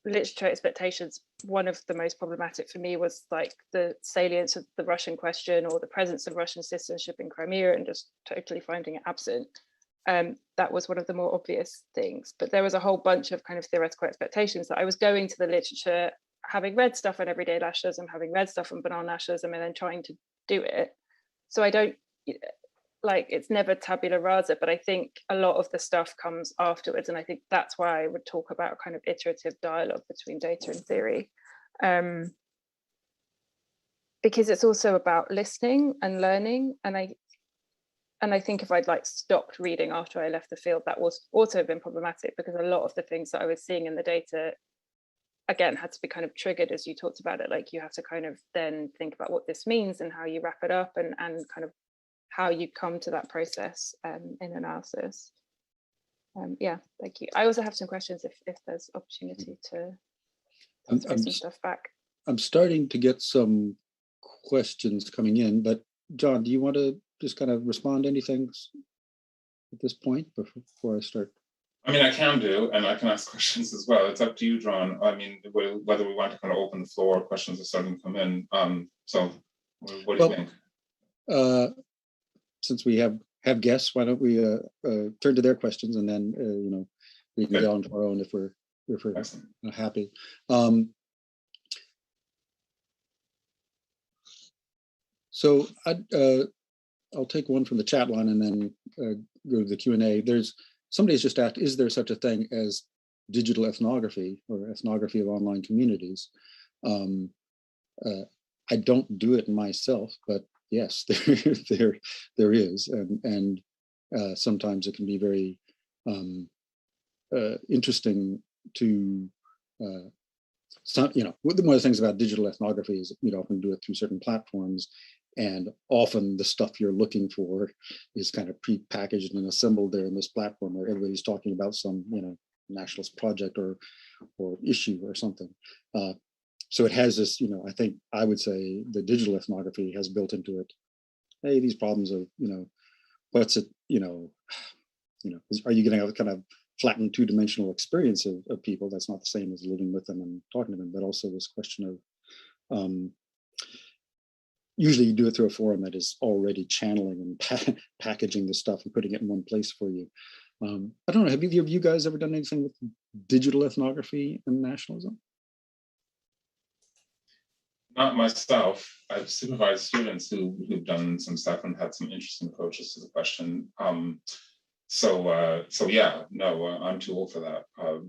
literature expectations. One of the most problematic for me was like the salience of the Russian question or the presence of Russian citizenship in Crimea and just totally finding it absent. That was one of the more obvious things. But there was a whole bunch of kind of theoretical expectations that I was going to the literature, having read stuff on everyday nationalism, having read stuff on banal nationalism, and then trying to do it. So I don't, like, it's never tabula rasa, but I think a lot of the stuff comes afterwards. And I think that's why I would talk about kind of iterative dialogue between data and theory. Because it's also about listening and learning. And I think if I'd like stopped reading after I left the field, that was also been problematic, because a lot of the things that I was seeing in the data, again, had to be kind of triggered as you talked about it. Like, you have to kind of then think about what this means and how you wrap it up and kind of how you come to that process in analysis. Yeah, thank you. I also have some questions if there's opportunity to throw some stuff back. I'm starting to get some questions coming in, but John, do you want to just kind of respond to anything at this point before I start? I mean, I can do, and I can ask questions as well. It's up to you, John. I mean, whether we want to kind of open the floor, questions are starting to come in. So what do you think? Since we have guests, why don't we turn to their questions, and then we can get on to our own if we're happy. So I'll take one from the chat line and then go to the Q&A. Somebody's just asked, is there such a thing as digital ethnography or ethnography of online communities? I don't do it myself, but yes, there is, and sometimes it can be very interesting to. One of the things about digital ethnography is you often do it through certain platforms, and often the stuff you're looking for is kind of pre-packaged and assembled there in this platform where everybody's talking about some nationalist project or issue or something. So it has this, I think I would say the digital ethnography has built into it, hey, these problems of, what's it, are you going to kind of flattened two-dimensional experience of people. That's not the same as living with them and talking to them, but also this question of usually you do it through a forum that is already channeling and packaging the stuff and putting it in one place for you. I don't know, have you guys ever done anything with digital ethnography and nationalism? Not myself. I've supervised students who've done some stuff and had some interesting approaches to the question. So yeah, no, I'm too old for that.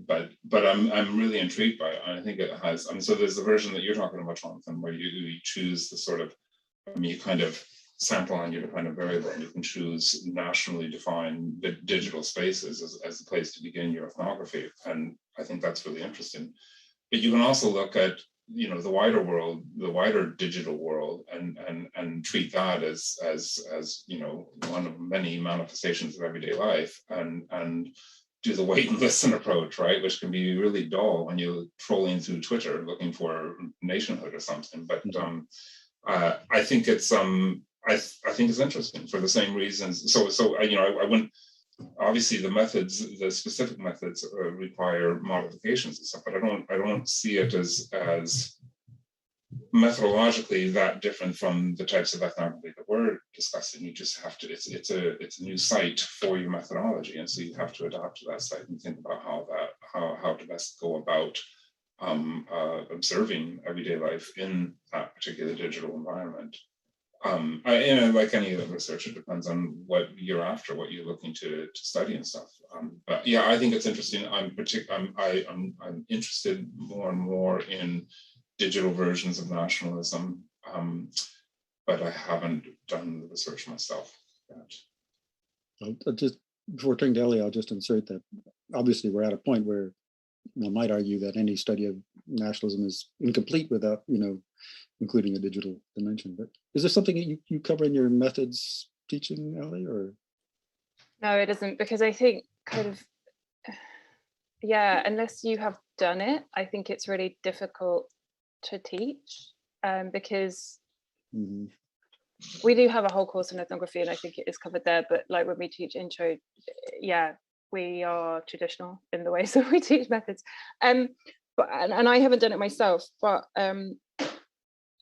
But I'm really intrigued by it. I think it has. I mean, so there's the version that you're talking about, Jonathan, where you choose the sort of, I mean, you kind of sample on your kind of variable, and you can choose nationally defined digital spaces as a place to begin your ethnography, and I think that's really interesting. But you can also look at, you know, the wider world, the wider digital world, and treat that as you know, one of many manifestations of everyday life, and do the wait and listen approach, right, which can be really dull when you're trolling through Twitter looking for nationhood or something. But I think it's I think it's interesting for the same reasons. So you know, I wouldn't, obviously the methods, the specific methods require modifications and stuff, but I don't see it as methodologically that different from the types of ethnography that we're discussing. You just have to, it's a new site for your methodology, and so you have to adapt to that site and think about how to best go about observing everyday life in that particular digital environment. Like any other research, it depends on what you're after, what you're looking to study and stuff. But yeah, I think it's interesting. I'm interested more and more in digital versions of nationalism, but I haven't done the research myself yet. I'll just, before turning to Ellie, I'll just insert that obviously we're at a point where one might argue that any study of nationalism is incomplete without, you know, including a digital dimension. But is there something that you cover in your methods teaching, Ellie, or? No, it isn't, because I think kind of, yeah, unless you have done it, I think it's really difficult to teach, because we do have a whole course in ethnography, and I think it is covered there, but like when we teach intro, yeah, we are traditional in the ways that we teach methods. But I haven't done it myself, but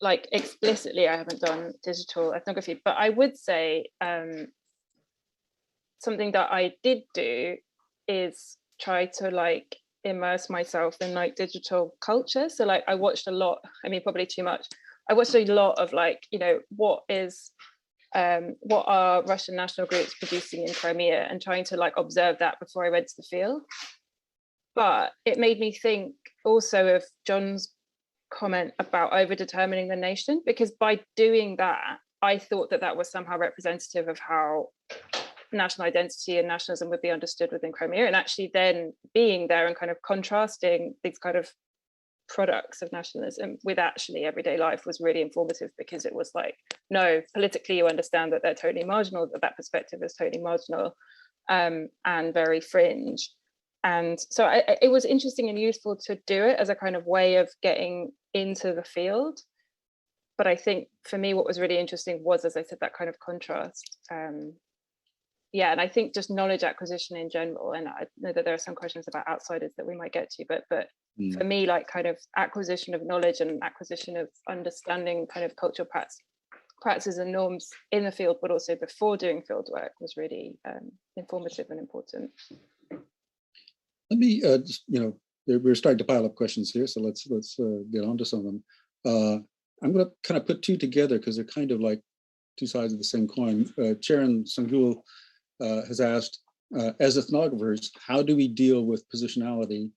like explicitly I haven't done digital ethnography, but I would say something that I did do is try to like immerse myself in like digital culture. So like I watched a lot, I mean probably too much, I watched a lot of like, you know, what are Russian national groups producing in Crimea, and trying to like observe that before I went to the field. But it made me think also of John's comment about over-determining the nation, because by doing that, I thought that that was somehow representative of how national identity and nationalism would be understood within Crimea, and actually then being there and kind of contrasting these kind of products of nationalism with actually everyday life was really informative, because it was like, no, politically you understand that they're totally marginal, that perspective is totally marginal, and very fringe. And so it was interesting and useful to do it as a kind of way of getting into the field. But I think for me, what was really interesting was, as I said, that kind of contrast. Yeah, and I think just knowledge acquisition in general, and I know that there are some questions about outsiders that we might get to, but for me, like kind of acquisition of knowledge and acquisition of understanding kind of cultural practices and norms in the field, but also before doing field work, was really informative and important. Let me just, you know, we're starting to pile up questions here, so let's get on to some of them. I'm going to kind of put two together because they're kind of like two sides of the same coin. Charan Sanghul has asked, as ethnographers, how do we deal with positionality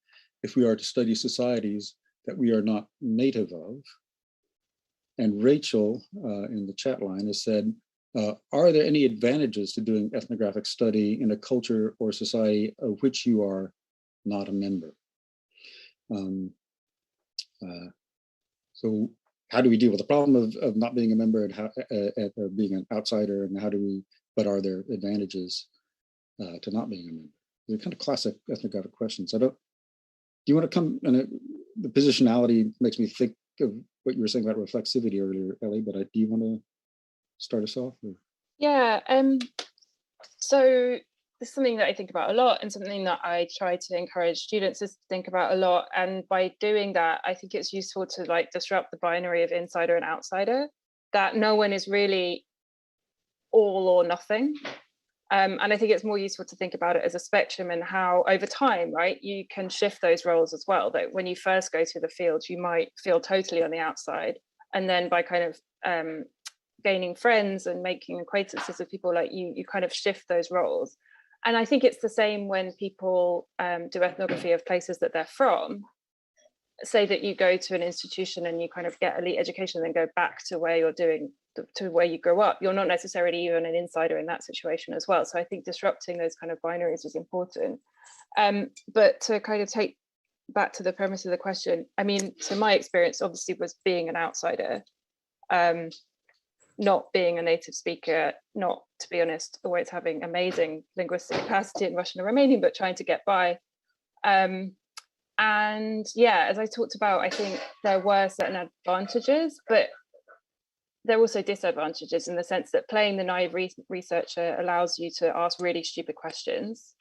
if we are to study societies that we are not native of? And Rachel in the chat line has said, are there any advantages to doing ethnographic study in a culture or society of which you are not a member? So how do we deal with the problem of not being a member and how being an outsider, and how do we, but are there advantages to not being a member? They're kind of classic ethnographic questions. Do you want to come, and the positionality makes me think of what you were saying about reflexivity earlier, Ellie, but do you want to start us off? Or? Yeah, so this is something that I think about a lot, and something that I try to encourage students to think about a lot. And by doing that, I think it's useful to like disrupt the binary of insider and outsider, that no one is really all or nothing. And I think it's more useful to think about it as a spectrum, and how over time, right, you can shift those roles as well. That when you first go to the field, you might feel totally on the outside, and then by kind of gaining friends and making acquaintances with people like you kind of shift those roles. And I think it's the same when people do ethnography of places that they're from. Say that you go to an institution and you kind of get elite education, and then go back to where you're doing, to where you grew up. You're not necessarily even an insider in that situation as well. So I think disrupting those kind of binaries is important. But to kind of take back to the premise of the question, I mean, so my experience obviously was being an outsider, not being a native speaker, not, to be honest, always having amazing linguistic capacity in Russian and Romanian, but trying to get by. And yeah, as I talked about, I think there were certain advantages, but there are also disadvantages, in the sense that playing the naive researcher allows you to ask really stupid questions,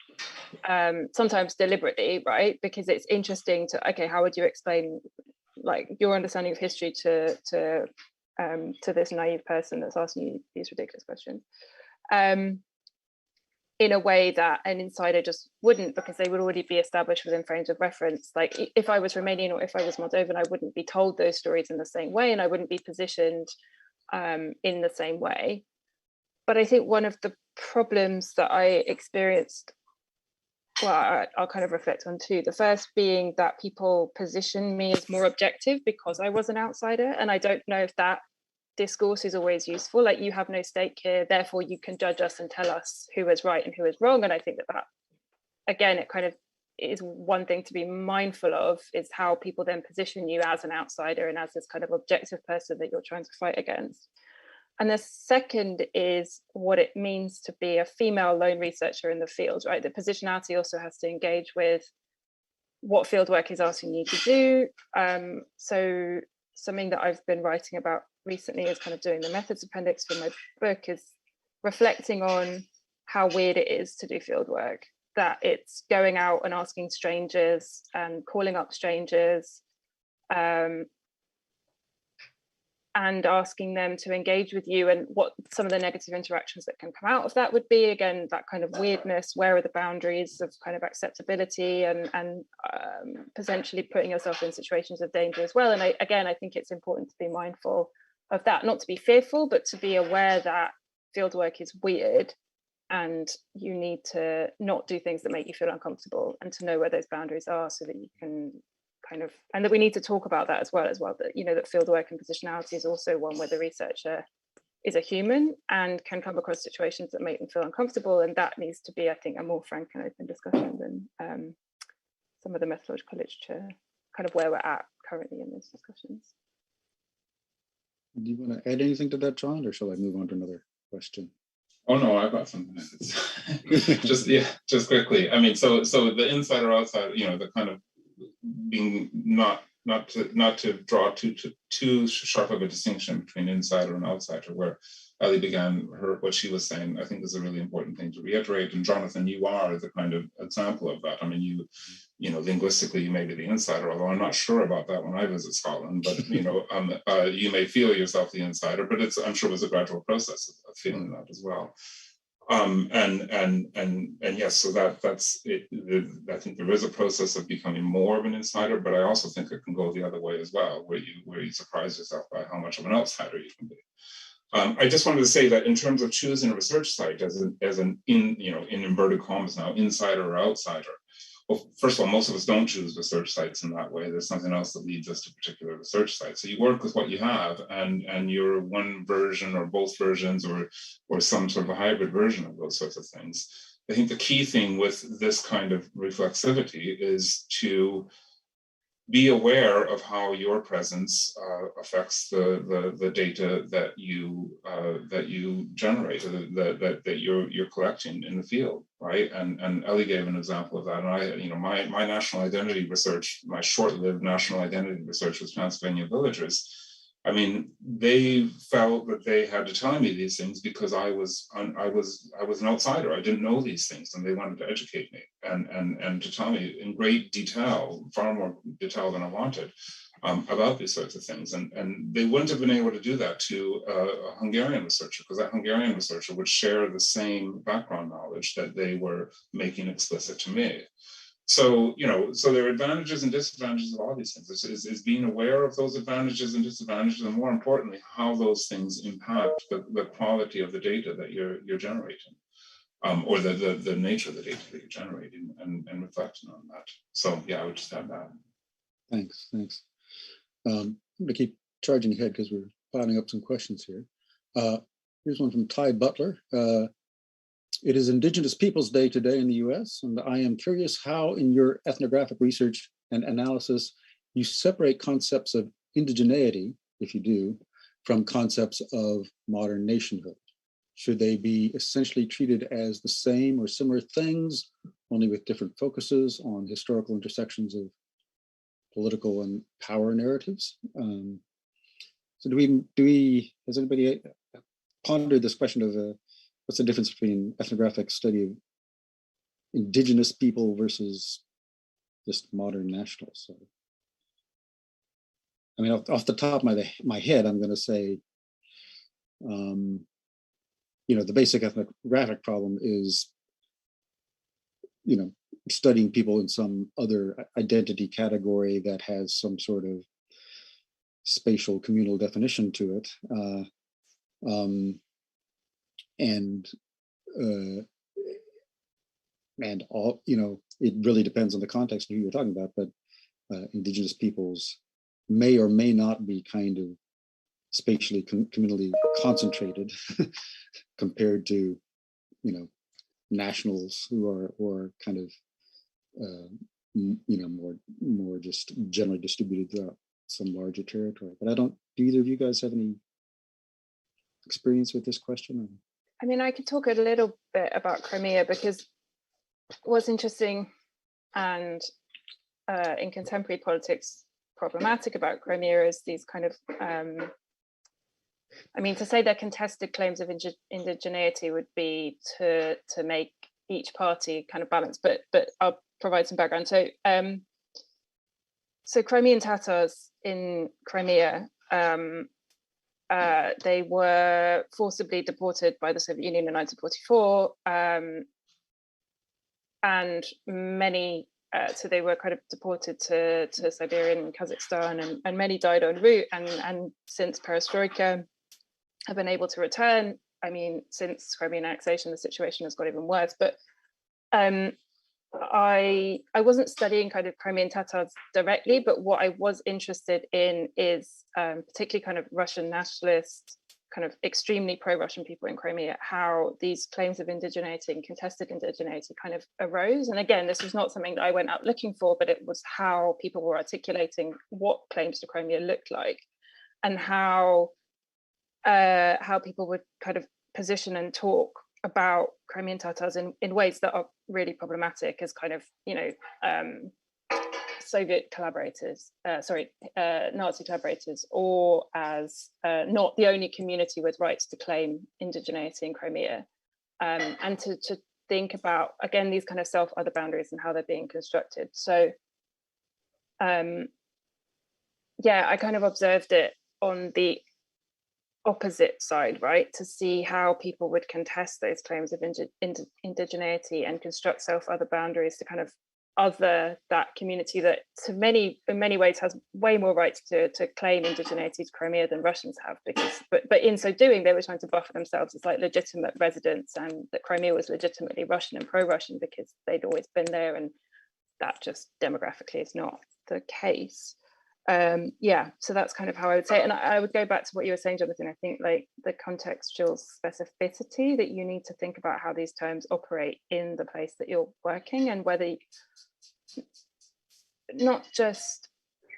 sometimes deliberately, right? Because it's interesting to, okay, how would you explain like your understanding of history to this naive person that's asking you these ridiculous questions, in a way that an insider just wouldn't, because they would already be established within frames of reference. Like if I was Romanian or if I was Moldovan, I wouldn't be told those stories in the same way, and I wouldn't be positioned in the same way. But I think one of the problems that I experienced, well, I'll kind of reflect on two. The first being that people position me as more objective because I was an outsider, and I don't know if that discourse is always useful. Like, you have no stake here, therefore you can judge us and tell us who is right and who is wrong. And I think that again, it kind of is one thing to be mindful of, is how people then position you as an outsider and as this kind of objective person that you're trying to fight against. And the second is what it means to be a female lone researcher in the field, right? The positionality also has to engage with what fieldwork is asking you to do. So something that I've been writing about recently is kind of doing the methods appendix for my book, is reflecting on how weird it is to do fieldwork, that it's going out and asking strangers and calling up strangers, and asking them to engage with you, and what some of the negative interactions that can come out of that would be. Again, that kind of weirdness, where are the boundaries of kind of acceptability, and potentially putting yourself in situations of danger as well. And I think it's important to be mindful of that, not to be fearful, but to be aware that fieldwork is weird, and you need to not do things that make you feel uncomfortable, and to know where those boundaries are, so that you can kind of, and that we need to talk about that as well, that, you know, that fieldwork and positionality is also one where the researcher is a human and can come across situations that make them feel uncomfortable, and that needs to be, I think, a more frank and open discussion than some of the methodological literature, kind of where we're at currently in those discussions. Do you want to add anything to that, John, or shall I move on to another question? Oh no, I've got something. just quickly. I mean, so the inside or outside, you know, the kind of being not to draw too sharp of a distinction between insider and outsider, where Ellie began what she was saying, I think is a really important thing to reiterate. And Jonathan, you are the kind of example of that. I mean, you know, linguistically, you may be the insider, although I'm not sure about that when I visit Scotland. But you know, you may feel yourself the insider, but I'm sure it was a gradual process of feeling that as well. And yes, so that's it. I think there is a process of becoming more of an insider, but I also think it can go the other way as well, where you surprise yourself by how much of an outsider you can be. I just wanted to say that in terms of choosing a research site as in inverted commas now, insider or outsider. Well, first of all, most of us don't choose research sites in that way. There's something else that leads us to particular research sites. So you work with what you have, and you're one version or both versions or some sort of a hybrid version of those sorts of things. I think the key thing with this kind of reflexivity is to be aware of how your presence affects the data that you generate, that you're collecting in the field, right? And Ellie gave an example of that. And my national identity research, my short-lived national identity research with Transylvania villagers, I mean, they felt that they had to tell me these things because I was an outsider. I didn't know these things, and they wanted to educate me and to tell me in great detail, far more detail than I wanted, about these sorts of things. And they wouldn't have been able to do that to a Hungarian researcher, because that Hungarian researcher would share the same background knowledge that they were making explicit to me. So, so there are advantages and disadvantages of all these things. Is being aware of those advantages and disadvantages, and more importantly, how those things impact the quality of the data that you're generating, or the nature of the data that you're generating, and reflecting on that. So yeah, I would just add that. Thanks. I'm going to keep charging ahead because we're piling up some questions here. Here's one from Ty Butler. It is Indigenous Peoples Day today in the US, and I am curious how in your ethnographic research and analysis you separate concepts of indigeneity, if you do, from concepts of modern nationhood. Should they be essentially treated as the same or similar things, only with different focuses on historical intersections of political and power narratives? So has anybody pondered this question of what's the difference between ethnographic study of indigenous people versus just modern nationals? So, I mean, off the top of my head, I'm going to say, the basic ethnographic problem is, studying people in some other identity category that has some sort of spatial communal definition to it. And all, it really depends on the context of who you're talking about, but indigenous peoples may or may not be kind of spatially communally concentrated compared to, nationals who are kind of, more just generally distributed throughout some larger territory. But do either of you guys have any experience with this question? I mean, I could talk a little bit about Crimea, because what's interesting and in contemporary politics problematic about Crimea is these kind of, to say they're contested claims of indigeneity would be to make each party kind of balanced, but I'll provide some background. So Crimean Tatars in Crimea, they were forcibly deported by the Soviet Union in 1944, and many, so they were kind of deported to Siberia and Kazakhstan, and many died en route, and since Perestroika have been able to return. I mean, since Crimean annexation, the situation has got even worse, but I wasn't studying kind of Crimean Tatars directly, but what I was interested in is particularly kind of Russian nationalist, kind of extremely pro-Russian people in Crimea, how these claims of indigeneity and contested indigeneity kind of arose. And again, this was not something that I went out looking for, but it was how people were articulating what claims to Crimea looked like, and how people would kind of position and talk about Crimean Tatars in ways that are really problematic as kind of, Soviet collaborators, Nazi collaborators, or as not the only community with rights to claim indigeneity in Crimea, and to think about, again, these kind of self-other boundaries and how they're being constructed. So, I kind of observed it on the opposite side, right, to see how people would contest those claims of indigeneity and construct self-other boundaries to kind of other that community that in many ways has way more rights to claim indigeneity to Crimea than Russians have, but in so doing they were trying to buffer themselves as like legitimate residents, and that Crimea was legitimately Russian and pro-Russian because they'd always been there, and that just demographically is not the case. So that's kind of how I would say it. And I would go back to what you were saying, Jonathan. I think like the contextual specificity that you need to think about how these terms operate in the place that you're working, and whether not just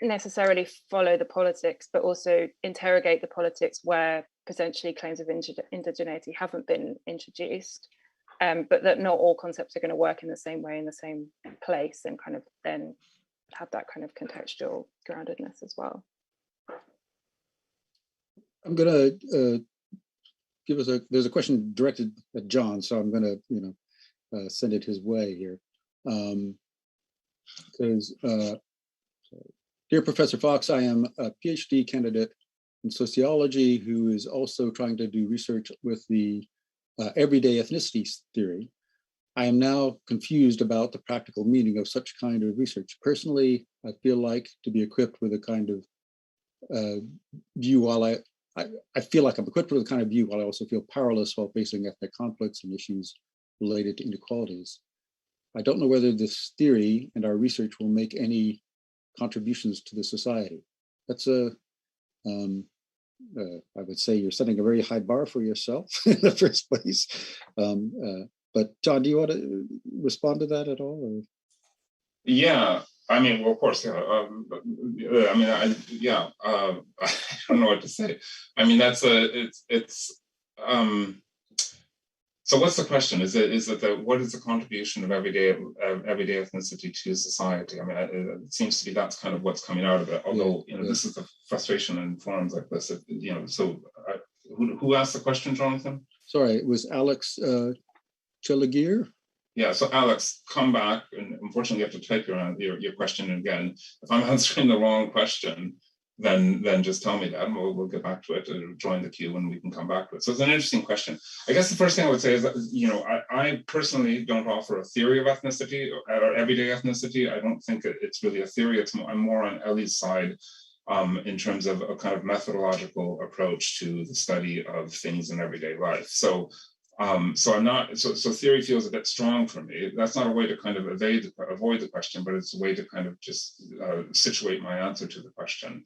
necessarily follow the politics, but also interrogate the politics where potentially claims of indigeneity haven't been introduced, but that not all concepts are going to work in the same way in the same place, and kind of then have that kind of contextual groundedness as well. I'm gonna there's a question directed at John, so I'm gonna, send it his way here. Says, dear Professor Fox, I am a PhD candidate in sociology who is also trying to do research with the everyday ethnicity theory. I am now confused about the practical meaning of such kind of research. Personally, I feel like to be equipped with a kind of view while I feel like I'm equipped with a kind of view while I also feel powerless while facing ethnic conflicts and issues related to inequalities. I don't know whether this theory and our research will make any contributions to the society. That's I would say you're setting a very high bar for yourself in the first place. But John, do you want to respond to that at all? Or? Yeah, I mean, well, of course, yeah. I don't know what to say. I mean, so what's the question? Is it what is the contribution of everyday ethnicity to society? I mean, it seems to be that's kind of what's coming out of it. Although this is the frustration in forums like this. So who asked the question, Jonathan? Sorry, it was Alex Cheligir. Yeah, so Alex, come back, and unfortunately you have to type your question again. If I'm answering the wrong question, then just tell me that, and we'll get back to it, or join the queue, and we can come back to it. So it's an interesting question. I guess the first thing I would say is that, I personally don't offer a theory of ethnicity or everyday ethnicity. I don't think it's really a theory. I'm more on Ellie's side in terms of a kind of methodological approach to the study of things in everyday life. So I'm not, so theory feels a bit strong for me. That's not a way to kind of avoid the question, but it's a way to kind of just situate my answer to the question.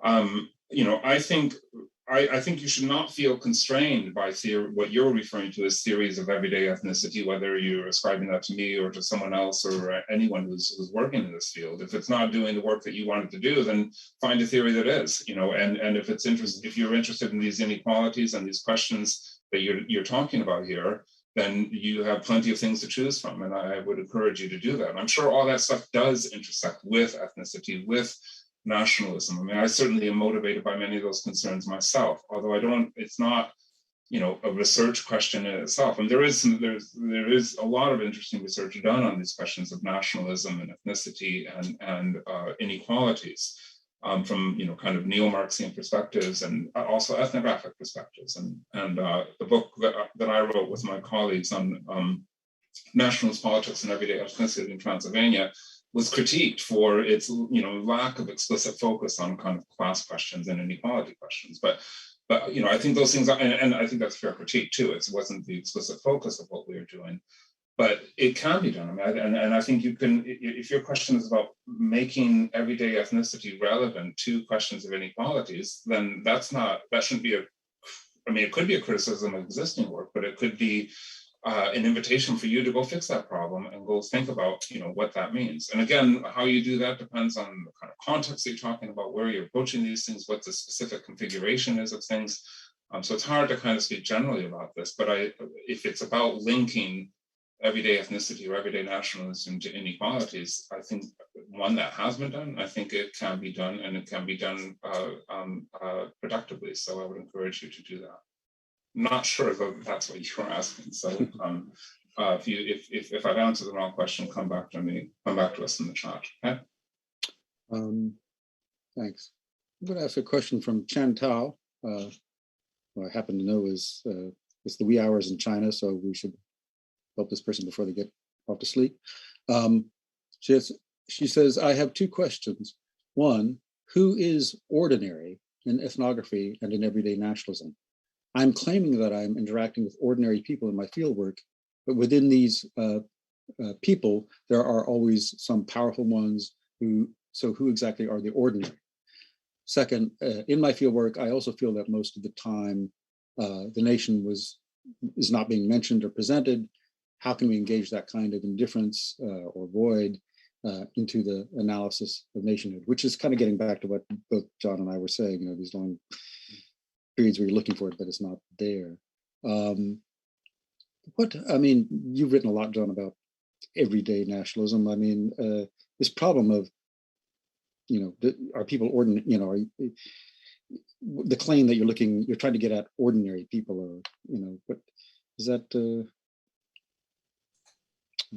I think you should not feel constrained by theory, what you're referring to as theories of everyday ethnicity, whether you're ascribing that to me or to someone else or anyone who's working in this field. If it's not doing the work that you wanted to do, then find a theory that is, and if you're interested in these inequalities and these questions that you're talking about here, then you have plenty of things to choose from, and I would encourage you to do that. And I'm sure all that stuff does intersect with ethnicity, with nationalism. I mean, I certainly am motivated by many of those concerns myself, although it's not, a research question in itself. And there is a lot of interesting research done on these questions of nationalism and ethnicity and inequalities. From kind of neo-Marxian perspectives and also ethnographic perspectives, and the book that I wrote with my colleagues on nationalist politics and everyday ethnicity in Transylvania was critiqued for its lack of explicit focus on kind of class questions and inequality questions. But I think those things are, and I think that's fair critique too. It wasn't the explicit focus of what we were doing. But it can be done. I mean, and I think you can, if your question is about making everyday ethnicity relevant to questions of inequalities, then that shouldn't be it could be a criticism of existing work, but it could be an invitation for you to go fix that problem and go think about, what that means. And again, how you do that depends on the kind of context that you're talking about, where you're approaching these things, what the specific configuration is of things. So it's hard to kind of speak generally about this, but if it's about linking everyday ethnicity or everyday nationalism to inequalities, I think one that has been done, I think it can be done, and it can be done productively. So I would encourage you to do that. I'm not sure if that's what you were asking. So if I've answered the wrong question, come back to us in the chat. Okay. Thanks. I'm going to ask a question from Chan Tao, who I happen to know is it's the wee hours in China, so we should help this person before they get off to sleep. She says, I have two questions. One, who is ordinary in ethnography and in everyday nationalism? I'm claiming that I'm interacting with ordinary people in my fieldwork, but within these people, there are always some powerful ones who exactly are the ordinary? Second, in my fieldwork, I also feel that most of the time the nation is not being mentioned or presented. How can we engage that kind of indifference or void into the analysis of nationhood, which is kind of getting back to what both John and I were saying, these long periods where you're looking for it, but it's not there. You've written a lot, John, about everyday nationalism. I mean, this problem of, are people ordinary, the claim that you're trying to get at ordinary people, or, what is that?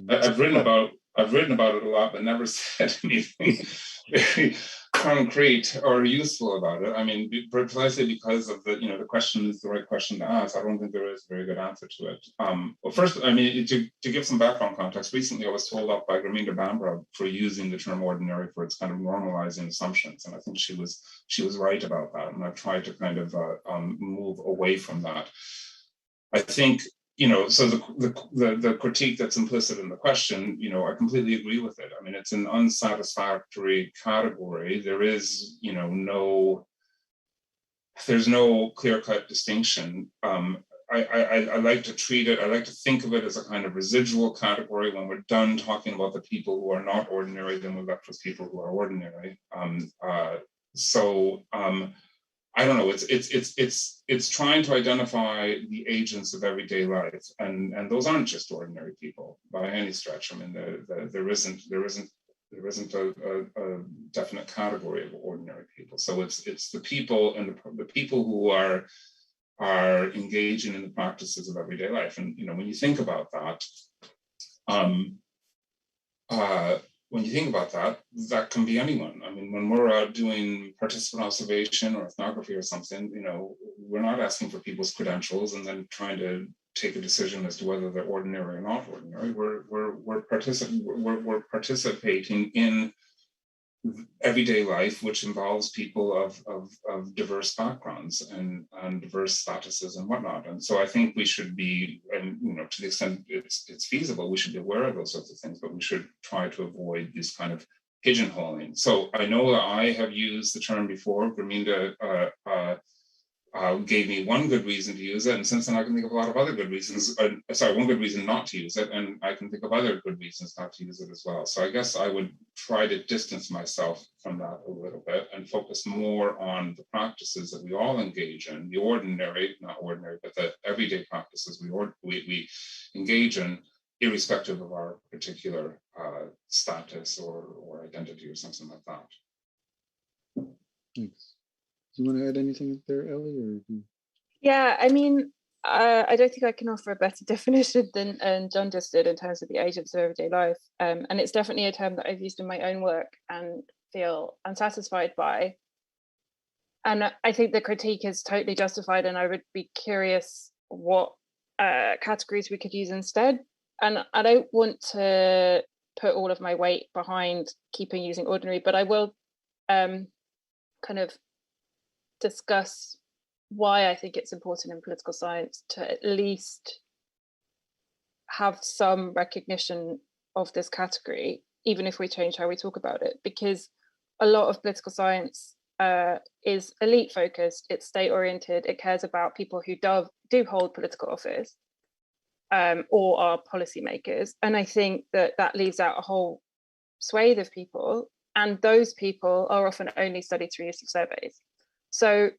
I've written about it a lot, but never said anything very concrete or useful about it. I mean, precisely because of the question is the right question to ask. I don't think there is a very good answer to it. Well, first, I mean, to give some background context, recently I was told off by Gurmeendra Bambra for using the term ordinary for its kind of normalizing assumptions, and I think she was right about that. And I've tried to kind of move away from that. I think. So the critique that's implicit in the question, I completely agree with it. I mean, it's an unsatisfactory category. There is, there's no clear-cut distinction. I like to treat it, I like to think of it as a kind of residual category. When we're done talking about the people who are not ordinary, then we're left with people who are ordinary. I don't know. It's trying to identify the agents of everyday life, and those aren't just ordinary people by any stretch. I mean, there isn't a definite category of ordinary people. So it's the people, and the people who are engaging in the practices of everyday life. And when you think about that, that can be anyone. I mean, when we're out doing participant observation or ethnography or something, we're not asking for people's credentials and then trying to take a decision as to whether they're ordinary or not ordinary. We're participating in everyday life, which involves people of diverse backgrounds and diverse statuses and whatnot. And so I think we should be, and to the extent it's feasible, we should be aware of those sorts of things, but we should try to avoid this kind of pigeonholing. So I know that I have used the term before. Gurmeendra gave me one good reason to use it, and since then I can think of a lot of other good reasons. One good reason not to use it, and I can think of other good reasons not to use it as well. So I guess I would try to distance myself from that a little bit and focus more on the practices that we all engage in, the ordinary, not ordinary, but the everyday practices we engage in, irrespective of our particular status or identity or something like that. Thanks. Do you want to add anything there, Ellie? Or? Yeah, I mean, I don't think I can offer a better definition than John just did in terms of the agents of everyday life. And it's definitely a term that I've used in my own work and feel unsatisfied by. And I think the critique is totally justified, and I would be curious what categories we could use instead. And I don't want to put all of my weight behind keeping using ordinary, but I will kind of discuss why I think it's important in political science to at least have some recognition of this category, even if we change how we talk about it, because a lot of political science is elite focused, it's state oriented, it cares about people who do hold political office or are policymakers. And I think that leaves out a whole swathe of people, and those people are often only studied through use of surveys. So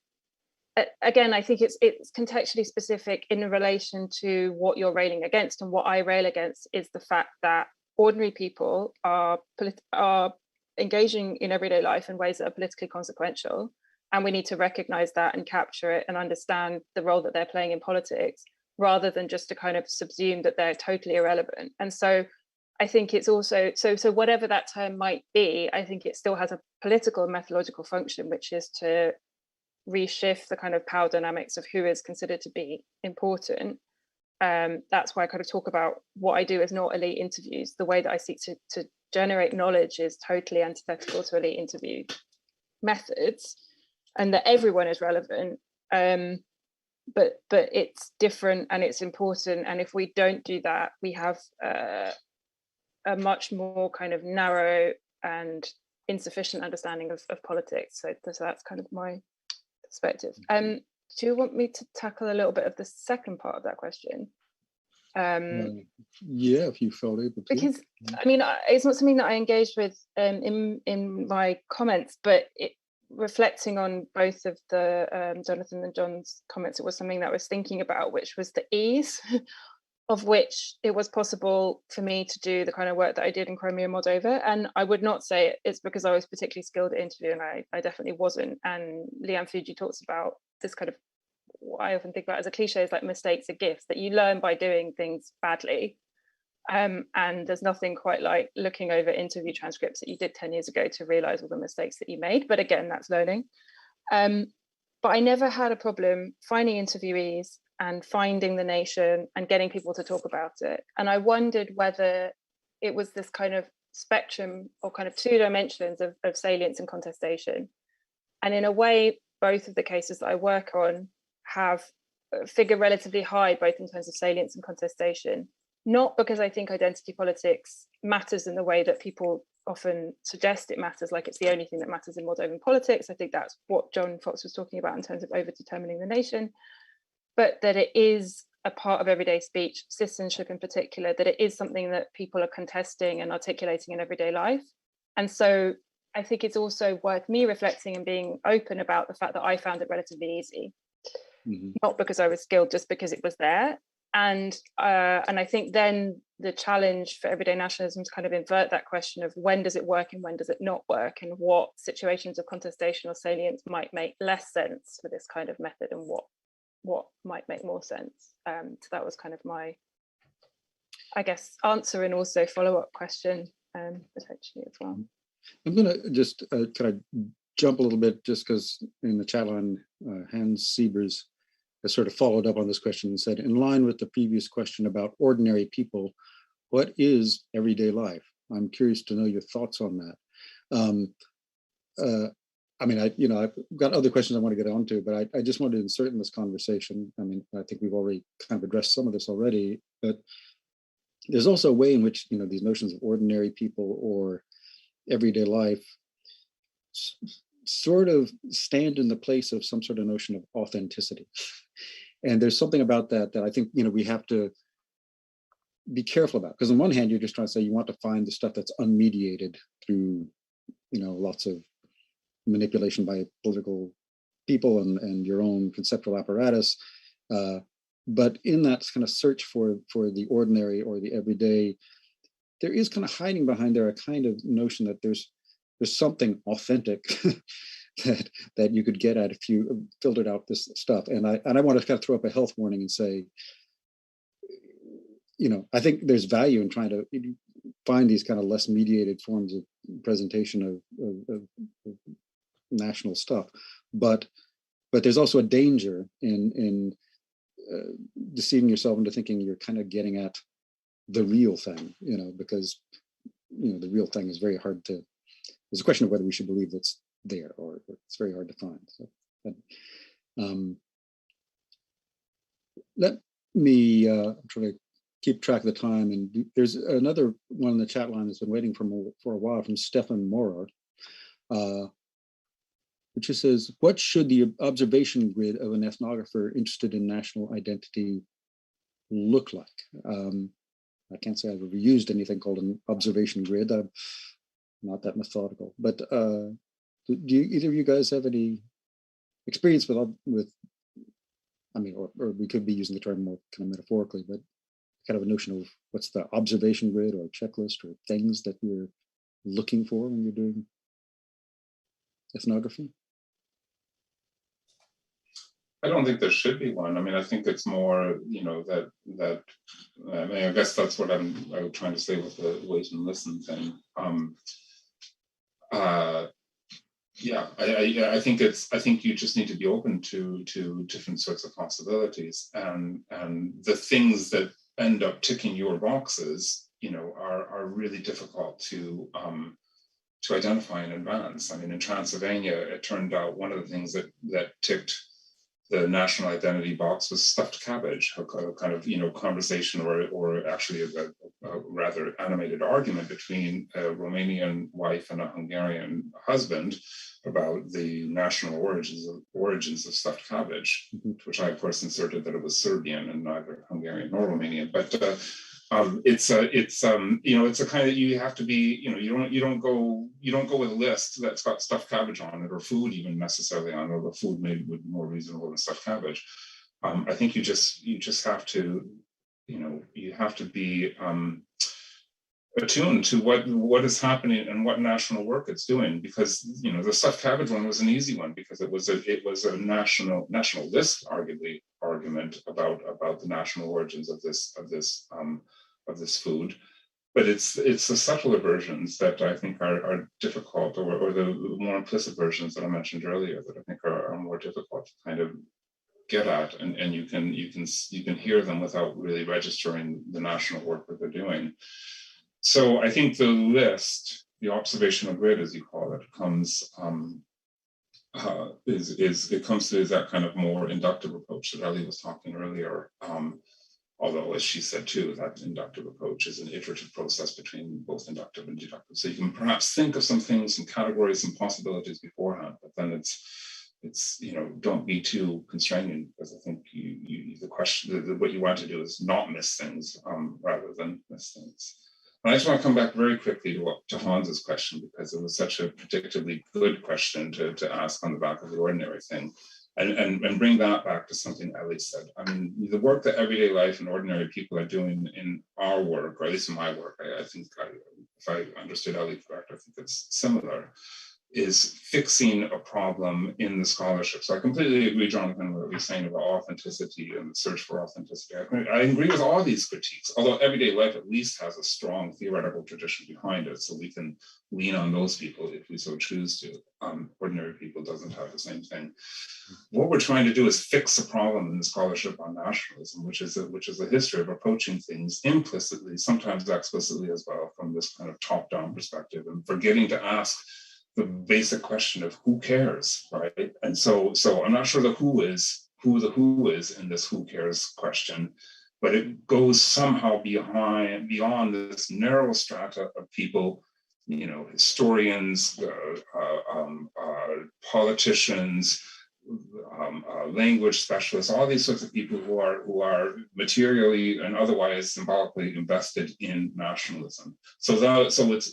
again, I think it's contextually specific in relation to what you're railing against, and what I rail against is the fact that ordinary people are engaging in everyday life in ways that are politically consequential, and we need to recognize that and capture it and understand the role that they're playing in politics, rather than just to kind of subsume that they're totally irrelevant. And so I think it's also, so whatever that term might be, I think it still has a political and methodological function, which is to reshift the kind of power dynamics of who is considered to be important. That's why I kind of talk about what I do as not elite interviews. The way that I seek to generate knowledge is totally antithetical to elite interview methods, and that everyone is relevant, but it's different and it's important. And if we don't do that, we have a much more kind of narrow and insufficient understanding of politics. So that's kind of my perspective. Do you want me to tackle a little bit of the second part of that question? Yeah, if you felt able to. Because I mean, it's not something that I engaged with in my comments, but reflecting on both of the Jonathan and John's comments, it was something that I was thinking about, which was the ease of which it was possible for me to do the kind of work that I did in Crimea and Moldova. And I would not say it's because I was particularly skilled at interviewing. I definitely wasn't. And Liam Fuji talks about this kind of, what I often think about as a cliche, is like mistakes are gifts, that you learn by doing things badly. And there's nothing quite like looking over interview transcripts that you did 10 years ago to realize all the mistakes that you made. But again, that's learning. But I never had a problem finding interviewees and finding the nation and getting people to talk about it. And I wondered whether it was this kind of spectrum or kind of two dimensions of salience and contestation. And in a way, both of the cases that I work on have figure relatively high, both in terms of salience and contestation, not because I think identity politics matters in the way that people often suggest it matters, like it's the only thing that matters in Moldovan politics. I think that's what John Fox was talking about in terms of over-determining the nation, but that it is a part of everyday speech, citizenship in particular, that it is something that people are contesting and articulating in everyday life. And so I think it's also worth me reflecting and being open about the fact that I found it relatively easy, not because I was skilled, just because it was there. And I think then the challenge for everyday nationalism to kind of invert that question of when does it work and when does it not work, and what situations of contestation or salience might make less sense for this kind of method, and what might make more sense. So that was kind of my, I guess, answer and also follow-up question potentially as well. I'm going to just kind of jump a little bit, just because in the chat line, Hans Siebers has sort of followed up on this question and said, in line with the previous question about ordinary people, what is everyday life? I'm curious to know your thoughts on that. I mean, I've got other questions I want to get onto, but I just wanted to insert in this conversation. I mean, I think we've already kind of addressed some of this already, but there's also a way in which, these notions of ordinary people or everyday life sort of stand in the place of some sort of notion of authenticity. And there's something about that I think, we have to be careful about, because on one hand, you're just trying to say you want to find the stuff that's unmediated through, lots of manipulation by political people and your own conceptual apparatus. But in that kind of search for the ordinary or the everyday, there is kind of hiding behind there a kind of notion that there's something authentic that you could get at if you filtered out this stuff. And I want to kind of throw up a health warning and say, I think there's value in trying to find these kind of less mediated forms of presentation of national stuff, but there's also a danger in deceiving yourself into thinking you're kind of getting at the real thing, because the real thing is very hard to. There's a question of whether we should believe that's there, or it's very hard to find. So, let me try to keep track of the time. And there's another one in the chat line that's been waiting for a while from Stefan Morer, which just says, what should the observation grid of an ethnographer interested in national identity look like? I can't say I've ever used anything called an observation grid. I'm not that methodical, but do either of you guys have any experience with I mean, or we could be using the term more kind of metaphorically, but kind of a notion of what's the observation grid or checklist or things that you're looking for when you're doing ethnography? I don't think there should be one. I mean, I think it's more, that I mean, I guess that's what I'm trying to say with the wait and listen thing. Yeah, I think you just need to be open to different sorts of possibilities, and the things that end up ticking your boxes, are really difficult to identify in advance. I mean, in Transylvania, it turned out one of the things that ticked the national identity box was stuffed cabbage, a kind of conversation or actually a rather animated argument between a Romanian wife and a Hungarian husband about the national origins of stuffed cabbage, which I of course inserted that it was Serbian and neither Hungarian nor Romanian. But it's a kind of, you have to be, you don't go with a list that's got stuffed cabbage on it, or food even necessarily on it, or food made with more reasonable than stuffed cabbage. I think you just have to you have to be attuned to what is happening and what national work it's doing, because the stuffed cabbage one was an easy one because it was a nationalist argument about the national origins of this food. But it's the subtler versions that I think are difficult, or the more implicit versions that I mentioned earlier that I think are more difficult to kind of get at, and you can hear them without really registering the national work that they're doing. So I think the list, the observational grid, as you call it, comes it comes to that kind of more inductive approach that Ellie was talking earlier. Although, as she said too, that inductive approach is an iterative process between both inductive and deductive. So you can perhaps think of some things, some categories, some possibilities beforehand, but then it's don't be too constraining, because I think the question, what you want to do is not miss things rather than miss things. And I just want to come back very quickly to Hans's question, because it was such a predictably good question to ask on the back of the ordinary thing. And bring that back to something Ellie said. I mean, the work that everyday life and ordinary people are doing in our work, or at least in my work, I think, if I understood Ellie correct, I think it's similar, is fixing a problem in the scholarship. So I completely agree, Jonathan, with what you're saying about authenticity and the search for authenticity. I agree with all these critiques, although everyday life at least has a strong theoretical tradition behind it, so we can lean on those people if we so choose to. Ordinary people doesn't have the same thing. What we're trying to do is fix a problem in the scholarship on nationalism, which is a history of approaching things implicitly, sometimes explicitly as well, from this kind of top-down perspective, and forgetting to ask the basic question of who cares, right? And so I'm not sure who the who is in this who cares question, but it goes somehow beyond this narrow strata of people, historians, politicians, language specialists, all these sorts of people who are materially and otherwise symbolically invested in nationalism. So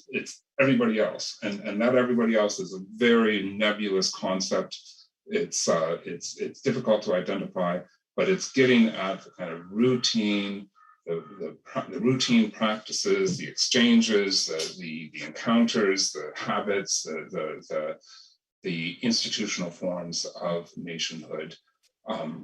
it's everybody else, and that everybody else is a very nebulous concept. It's difficult to identify, but it's getting at the kind of routine, the routine practices, the exchanges, the encounters, the habits, the institutional forms of nationhood,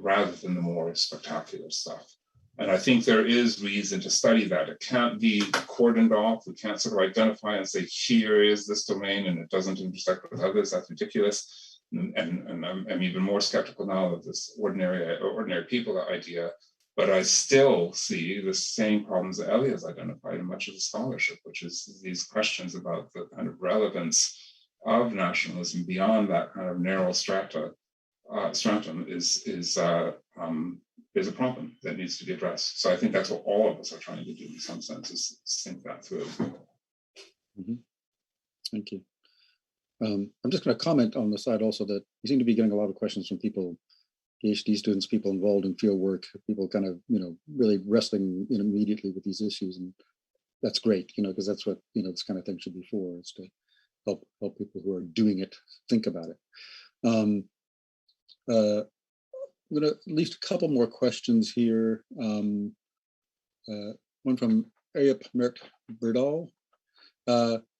rather than the more spectacular stuff. And I think there is reason to study that. It can't be cordoned off. We can't sort of identify and say, here is this domain and it doesn't intersect with others. That's ridiculous. And I'm even more skeptical now of this ordinary people idea. But I still see the same problems that Ellie has identified in much of the scholarship, which is these questions about the kind of relevance of nationalism beyond that kind of narrow stratum is a problem that needs to be addressed. So I think that's what all of us are trying to do in some sense, is think that through. Mm-hmm. Thank you. I'm just going to comment on the side also that we seem to be getting a lot of questions from people, PhD students, people involved in field work, people kind of, really wrestling immediately with these issues. And that's great, because that's what, this kind of thing should be for, is to help people who are doing it think about it. I'm going to at least a couple more questions here. One from Ayup Mert Berdal.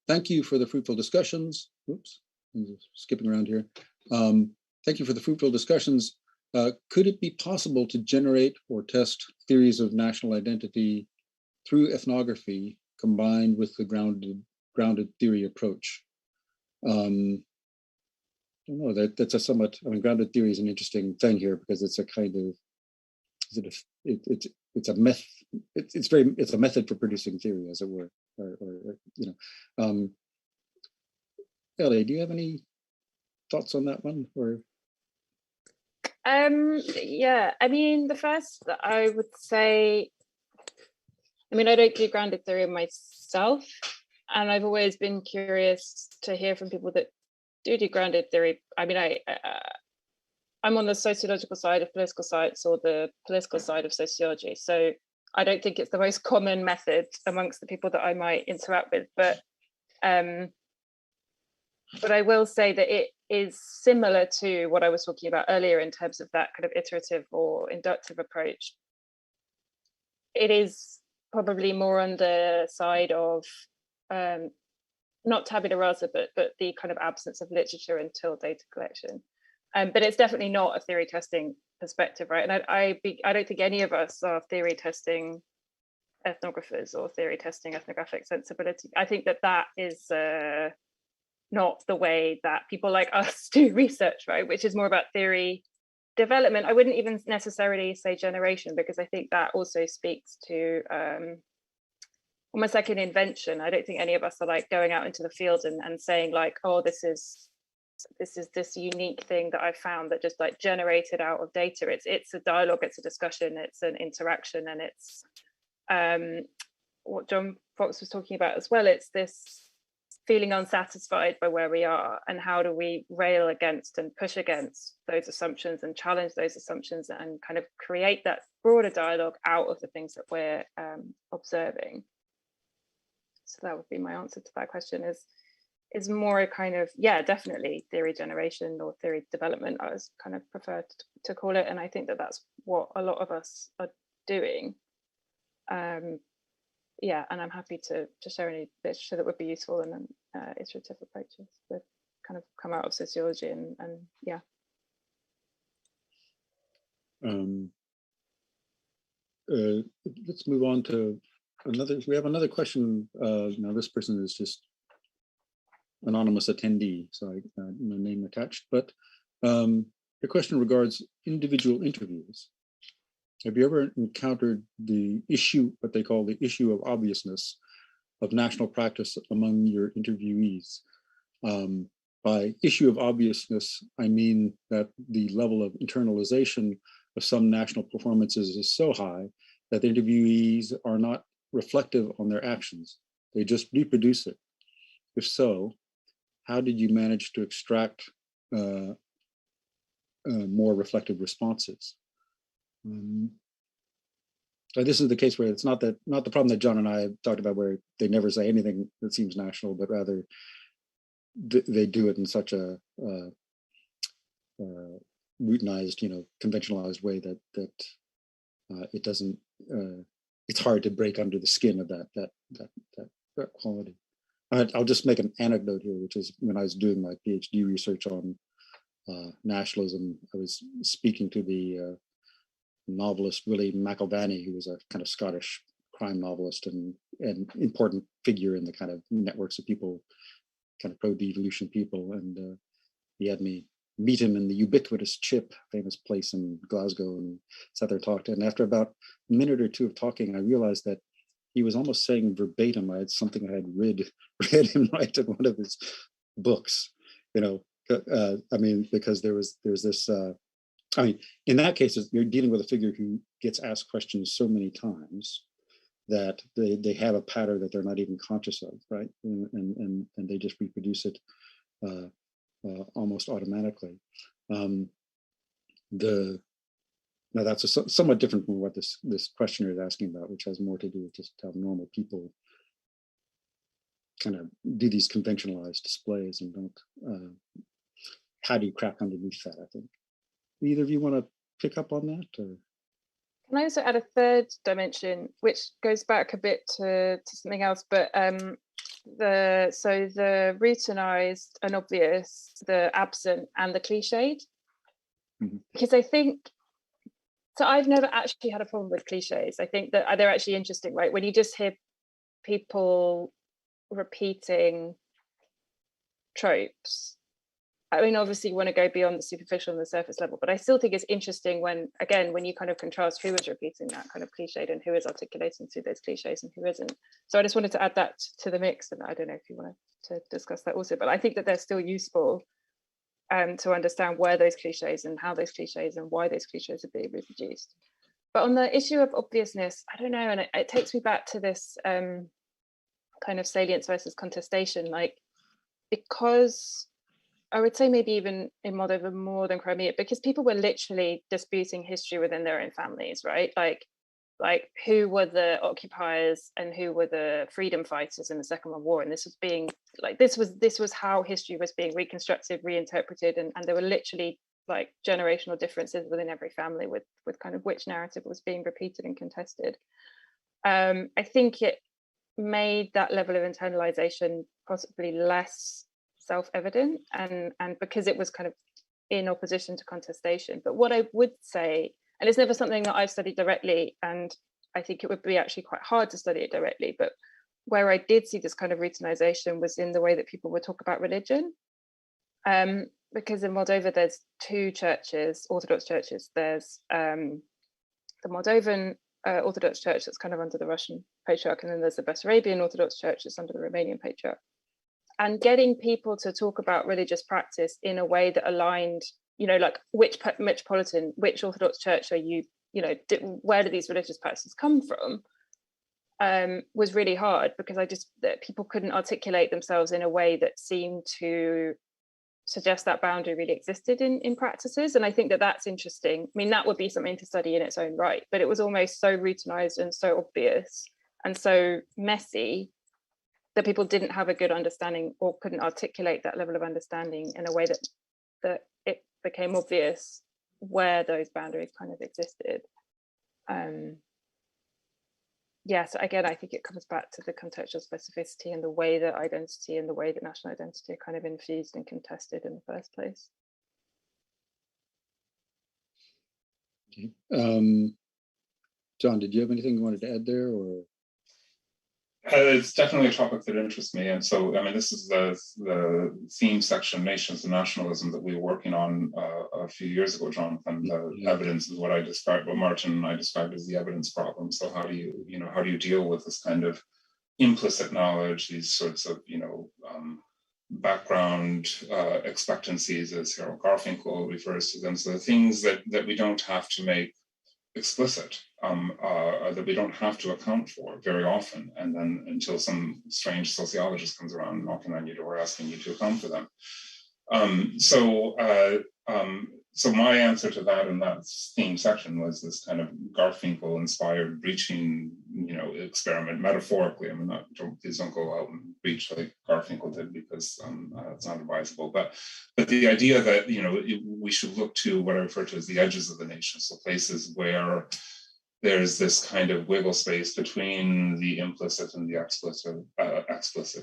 Thank you for the fruitful discussions. Oops, I'm skipping around here. Thank you for the fruitful discussions. Could it be possible to generate or test theories of national identity through ethnography combined with the grounded theory approach? I don't know, that's a somewhat, grounded theory is an interesting thing here, because it's a kind of, it's a method for producing theory, as it were, Ellie, do you have any thoughts on that one? Or yeah, the first that I would say, I don't do grounded theory myself, and I've always been curious to hear from people that do grounded theory. I'm on the sociological side of political science, or the political side of sociology, so I don't think it's the most common method amongst the people that I might interact with, but I will say that it is similar to what I was talking about earlier in terms of that kind of iterative or inductive approach. it is probably more on the side of not tabula rasa, but the kind of absence of literature until data collection. But it's definitely not a theory testing perspective, right? And I don't think any of us are theory testing ethnographers or theory testing ethnographic sensibility. I think that is not the way that people like us do research, right? Which is more about theory development. I wouldn't even necessarily say generation, because I think that also speaks to almost like an invention. I don't think any of us are like going out into the field and saying like, oh, this is this unique thing that I found that just like generated out of data. It's a dialogue, it's a discussion, it's an interaction, and it's what John Fox was talking about as well. It's this feeling unsatisfied by where we are, and how do we rail against and push against those assumptions and challenge those assumptions and kind of create that broader dialogue out of the things that we're observing. So that would be my answer to that question, is more a kind of, yeah, definitely theory generation or theory development, I was kind of prefer to call it. And I think that that's what a lot of us are doing. Yeah, and I'm happy to share any literature that would be useful and iterative approaches that kind of come out of sociology and yeah. Let's move on to another. We have another question. Now this person is just anonymous attendee, so no name attached. But the question regards individual interviews. Have you ever encountered the issue, what they call the issue of obviousness of national practice among your interviewees? By issue of obviousness, I mean that the level of internalization of some national performances is so high that the interviewees are not reflective on their actions. They just reproduce it. If so, how did you manage to extract more reflective responses? So this is the case where it's not the problem that John and I have talked about, where they never say anything that seems national, but rather they do it in such a routinized, conventionalized way that it doesn't. It's hard to break under the skin of that quality. I'll just make an anecdote here, which is when I was doing my PhD research on nationalism, I was speaking to the novelist Willie McIlvanney, who was a kind of Scottish crime novelist and important figure in the kind of networks of people, kind of pro-devolution people. And he had me meet him in the ubiquitous Chip, famous place in Glasgow, and sat there and talked. And after about a minute or two of talking, I realized that he was almost saying verbatim something I had read him write in one of his books. Because there's this. In that case, you're dealing with a figure who gets asked questions so many times that they have a pattern that they're not even conscious of, right? And they just reproduce it almost automatically. Now that's somewhat different from what this questioner is asking about, which has more to do with just how normal people kind of do these conventionalized displays and don't. How do you crack underneath that? I think. Either of you want to pick up on that? Or? Can I also add a third dimension, which goes back a bit to something else, but the routinized and obvious, the absent and the cliched, because I think, so I've never actually had a problem with cliches. I think that they're actually interesting, right? When you just hear people repeating tropes, I mean, obviously you want to go beyond the superficial and the surface level, but I still think it's interesting when you kind of contrast who is repeating that kind of cliched and who is articulating through those cliches and who isn't. So I just wanted to add that to the mix, and I don't know if you wanted to discuss that also, but I think that they're still useful to understand where those cliches and how those cliches and why those cliches are being reproduced. But on the issue of obviousness, I don't know, and it takes me back to this kind of salience versus contestation, because I would say maybe even in Moldova more than Crimea, because people were literally disputing history within their own families, right? Like who were the occupiers and who were the freedom fighters in the Second World War, and this was being this was how history was being reconstructed, reinterpreted, and there were literally like generational differences within every family with kind of which narrative was being repeated and contested. I think it made that level of internalization possibly less self-evident, and because it was kind of in opposition to contestation. But what I would say, and it's never something that I've studied directly, and I think it would be actually quite hard to study it directly, but where I did see this kind of routinization was in the way that people would talk about religion. Because in Moldova, there's two churches, Orthodox churches. There's the Moldovan Orthodox Church that's kind of under the Russian Patriarch, and then there's the Bessarabian Orthodox Church that's under the Romanian Patriarch. And getting people to talk about religious practice in a way that aligned, like which metropolitan, which Orthodox Church are you, where do these religious practices come from, was really hard, because that people couldn't articulate themselves in a way that seemed to suggest that boundary really existed in practices. And I think that that's interesting. I mean, that would be something to study in its own right, but it was almost so routinized and so obvious and so messy that people didn't have a good understanding, or couldn't articulate that level of understanding in a way that it became obvious where those boundaries kind of existed. So again, I think it comes back to the contextual specificity and the way that identity and the way that national identity are kind of infused and contested in the first place. Okay. John, did you have anything you wanted to add there, or? It's definitely a topic that interests me. And so, I mean, this is the theme section, Nations and Nationalism, that we were working on a few years ago, Jonathan. The evidence is what I described, what Martin and I described as the evidence problem. So how do you deal with this kind of implicit knowledge, these sorts of, background expectancies, as Harold Garfinkel refers to them. So the things that we don't have to make explicit, that we don't have to account for very often, and then until some strange sociologist comes around knocking on your door asking you to account for them. So my answer to that in that theme section was this kind of Garfinkel-inspired breaching, experiment, metaphorically. I mean, please don't go out and breach like Garfinkel did, because it's not advisable. But the idea that we should look to what I refer to as the edges of the nation, so places where there's this kind of wiggle space between the implicit and the explicit,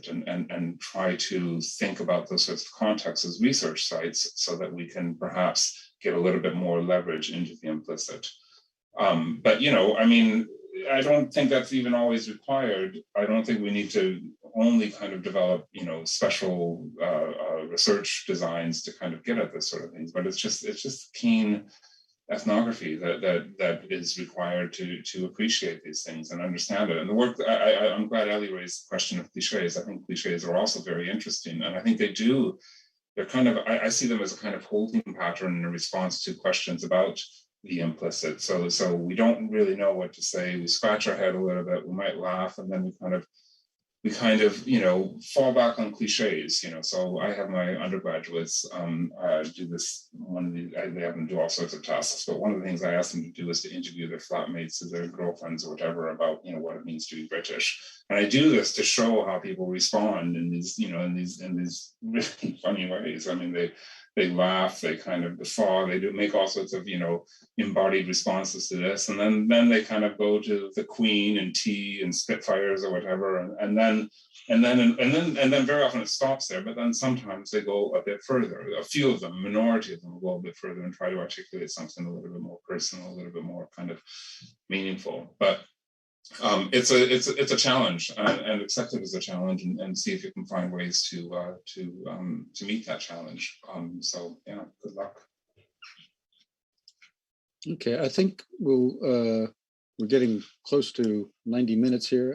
and try to think about those sorts of contexts as research sites, so that we can perhaps get a little bit more leverage into the implicit. But I don't think that's even always required. I don't think we need to only kind of develop, special research designs to kind of get at this sort of things. But it's just keen ethnography that is required to appreciate these things and understand it. And the work, I'm glad Ellie raised the question of cliches. I think cliches are also very interesting, and I think they're kind of, I see them as a kind of holding pattern in response to questions about the implicit. So we don't really know what to say. We scratch our head a little bit. We might laugh, and then we kind of fall back on cliches. So I have my undergraduates do this. They have them do all sorts of tasks, but one of the things I asked them to do is to interview their flatmates or their girlfriends or whatever about what it means to be British. And I do this to show how people respond in these really funny ways. I mean, they laugh, they kind of guffaw, they do make all sorts of embodied responses to this, and then they kind of go to the Queen and tea and Spitfires or whatever, and then very often it stops there. But then sometimes they go a bit further. A few of them, a minority of them, will go a bit further and try to articulate something a little bit more personal, a little bit more kind of meaningful. But it's a challenge, and accept it as a challenge, and see if you can find ways to meet that challenge. So yeah, good luck. Okay, I think we're getting close to 90 minutes here,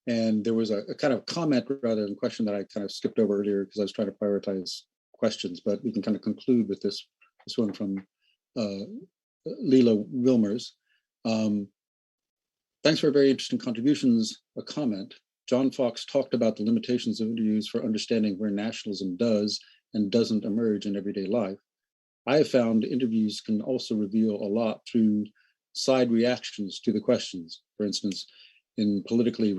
and there was a kind of comment rather than question that I kind of skipped over earlier because I was trying to prioritize questions, but we can kind of conclude with this one from Leela Wilmers. Thanks for very interesting contributions. A comment. John Fox talked about the limitations of interviews for understanding where nationalism does and doesn't emerge in everyday life. I have found interviews can also reveal a lot through side reactions to the questions. For instance, in politically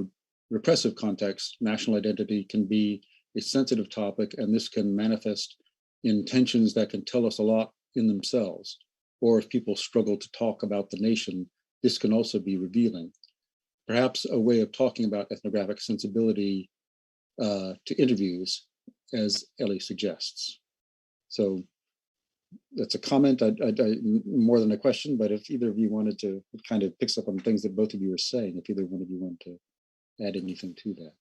repressive contexts, national identity can be a sensitive topic, and this can manifest in tensions that can tell us a lot in themselves. Or if people struggle to talk about the nation, this can also be revealing. perhaps a way of talking about ethnographic sensibility to interviews, as Ellie suggests. So that's a comment, more than a question, but if either of you wanted to, it kind of picks up on things that both of you were saying, if either one of you want to add anything to that.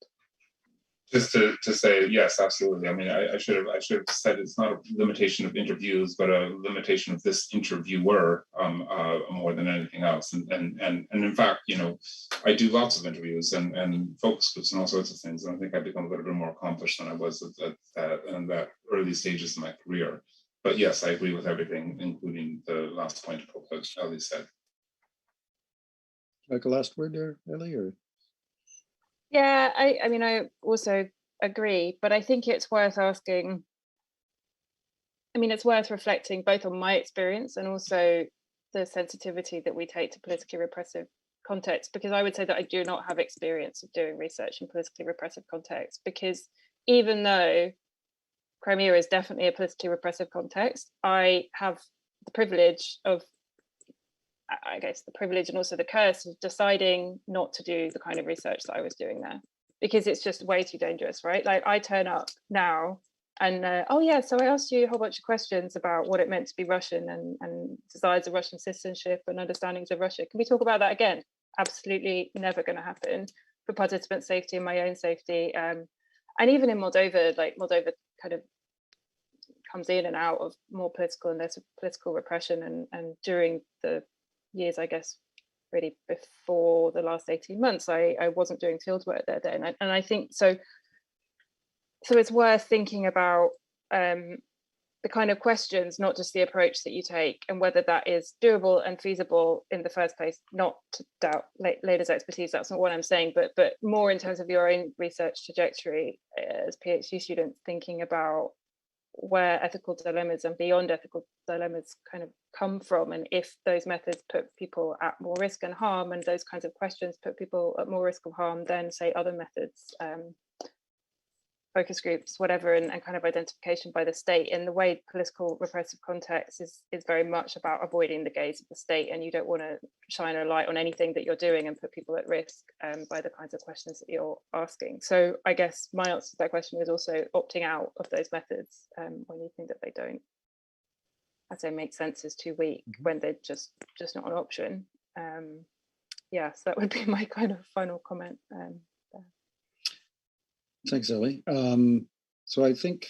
Just to say, yes, absolutely. I mean, I should have said it's not a limitation of interviews, but a limitation of this interviewer more than anything else. And in fact, you know, I do lots of interviews and focus groups and all sorts of things. And I think I've become a little bit more accomplished than I was in that early stages of my career. But yes, I agree with everything, including the last point that Ellie said. Like a last word there, Ellie, or? Yeah, I mean, I also agree, but I think it's worth asking. I mean, it's worth reflecting both on my experience and also the sensitivity that we take to politically repressive context, because I would say that I do not have experience of doing research in politically repressive context, because even though Crimea is definitely a politically repressive context, I have the privilege of, I guess, the privilege and also the curse of deciding not to do the kind of research that I was doing there, because it's just way too dangerous, right? Like I turn up now and, oh yeah, so I asked you a whole bunch of questions about what it meant to be Russian and desires of Russian citizenship and understandings of Russia. Can we talk about that again? Absolutely never going to happen, for participant safety and my own safety. And even in Moldova, like Moldova kind of comes in and out of more political and less political repression, and during the years, I guess, really before the last 18 months, I wasn't doing fieldwork there then. And I think so it's worth thinking about the kind of questions, not just the approach that you take, and whether that is doable and feasible in the first place, not to doubt Leila's expertise, that's not what I'm saying, but more in terms of your own research trajectory as PhD students, thinking about where ethical dilemmas and beyond ethical dilemmas kind of come from, and if those methods put people at more risk and harm, and those kinds of questions put people at more risk of harm than, say, other methods, focus groups, whatever, and kind of identification by the state. In the way political repressive context is very much about avoiding the gaze of the state, and you don't want to shine a light on anything that you're doing and put people at risk by the kinds of questions that you're asking. So I guess my answer to that question is also opting out of those methods when you think that they don't, as I make sense, is too weak, when they're just not an option. Yeah, so that would be my kind of final comment. Thanks, Ellie. So I think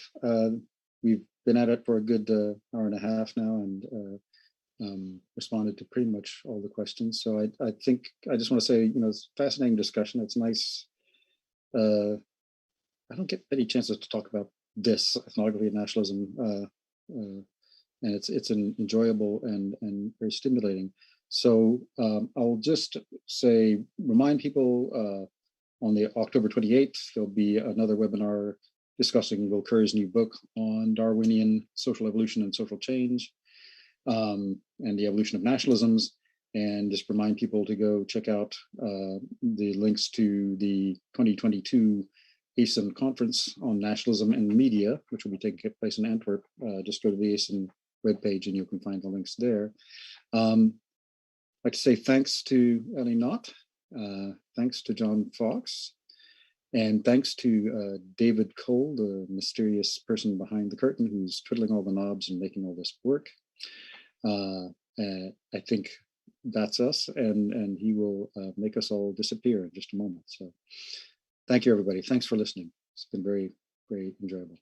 we've been at it for a good hour and a half now, and responded to pretty much all the questions. So I think I just want to say, you know, it's a fascinating discussion. It's nice. I don't get many chances to talk about this, ethnography and nationalism, and it's an enjoyable and very stimulating. So I'll just say, remind people. On the October 28th, there'll be another webinar discussing Will Kerr's new book on Darwinian social evolution and social change, and the evolution of nationalisms. And just remind people to go check out the links to the 2022 ASEN conference on nationalism and media, which will be taking place in Antwerp. Just go to the ASEN webpage and you can find the links there. I'd like to say thanks to Ellie Knott. Thanks to John Fox, and thanks to David Cole, the mysterious person behind the curtain who's twiddling all the knobs and making all this work. I think that's us, and he will make us all disappear in just a moment. So thank you, everybody. Thanks for listening. It's been very, very enjoyable.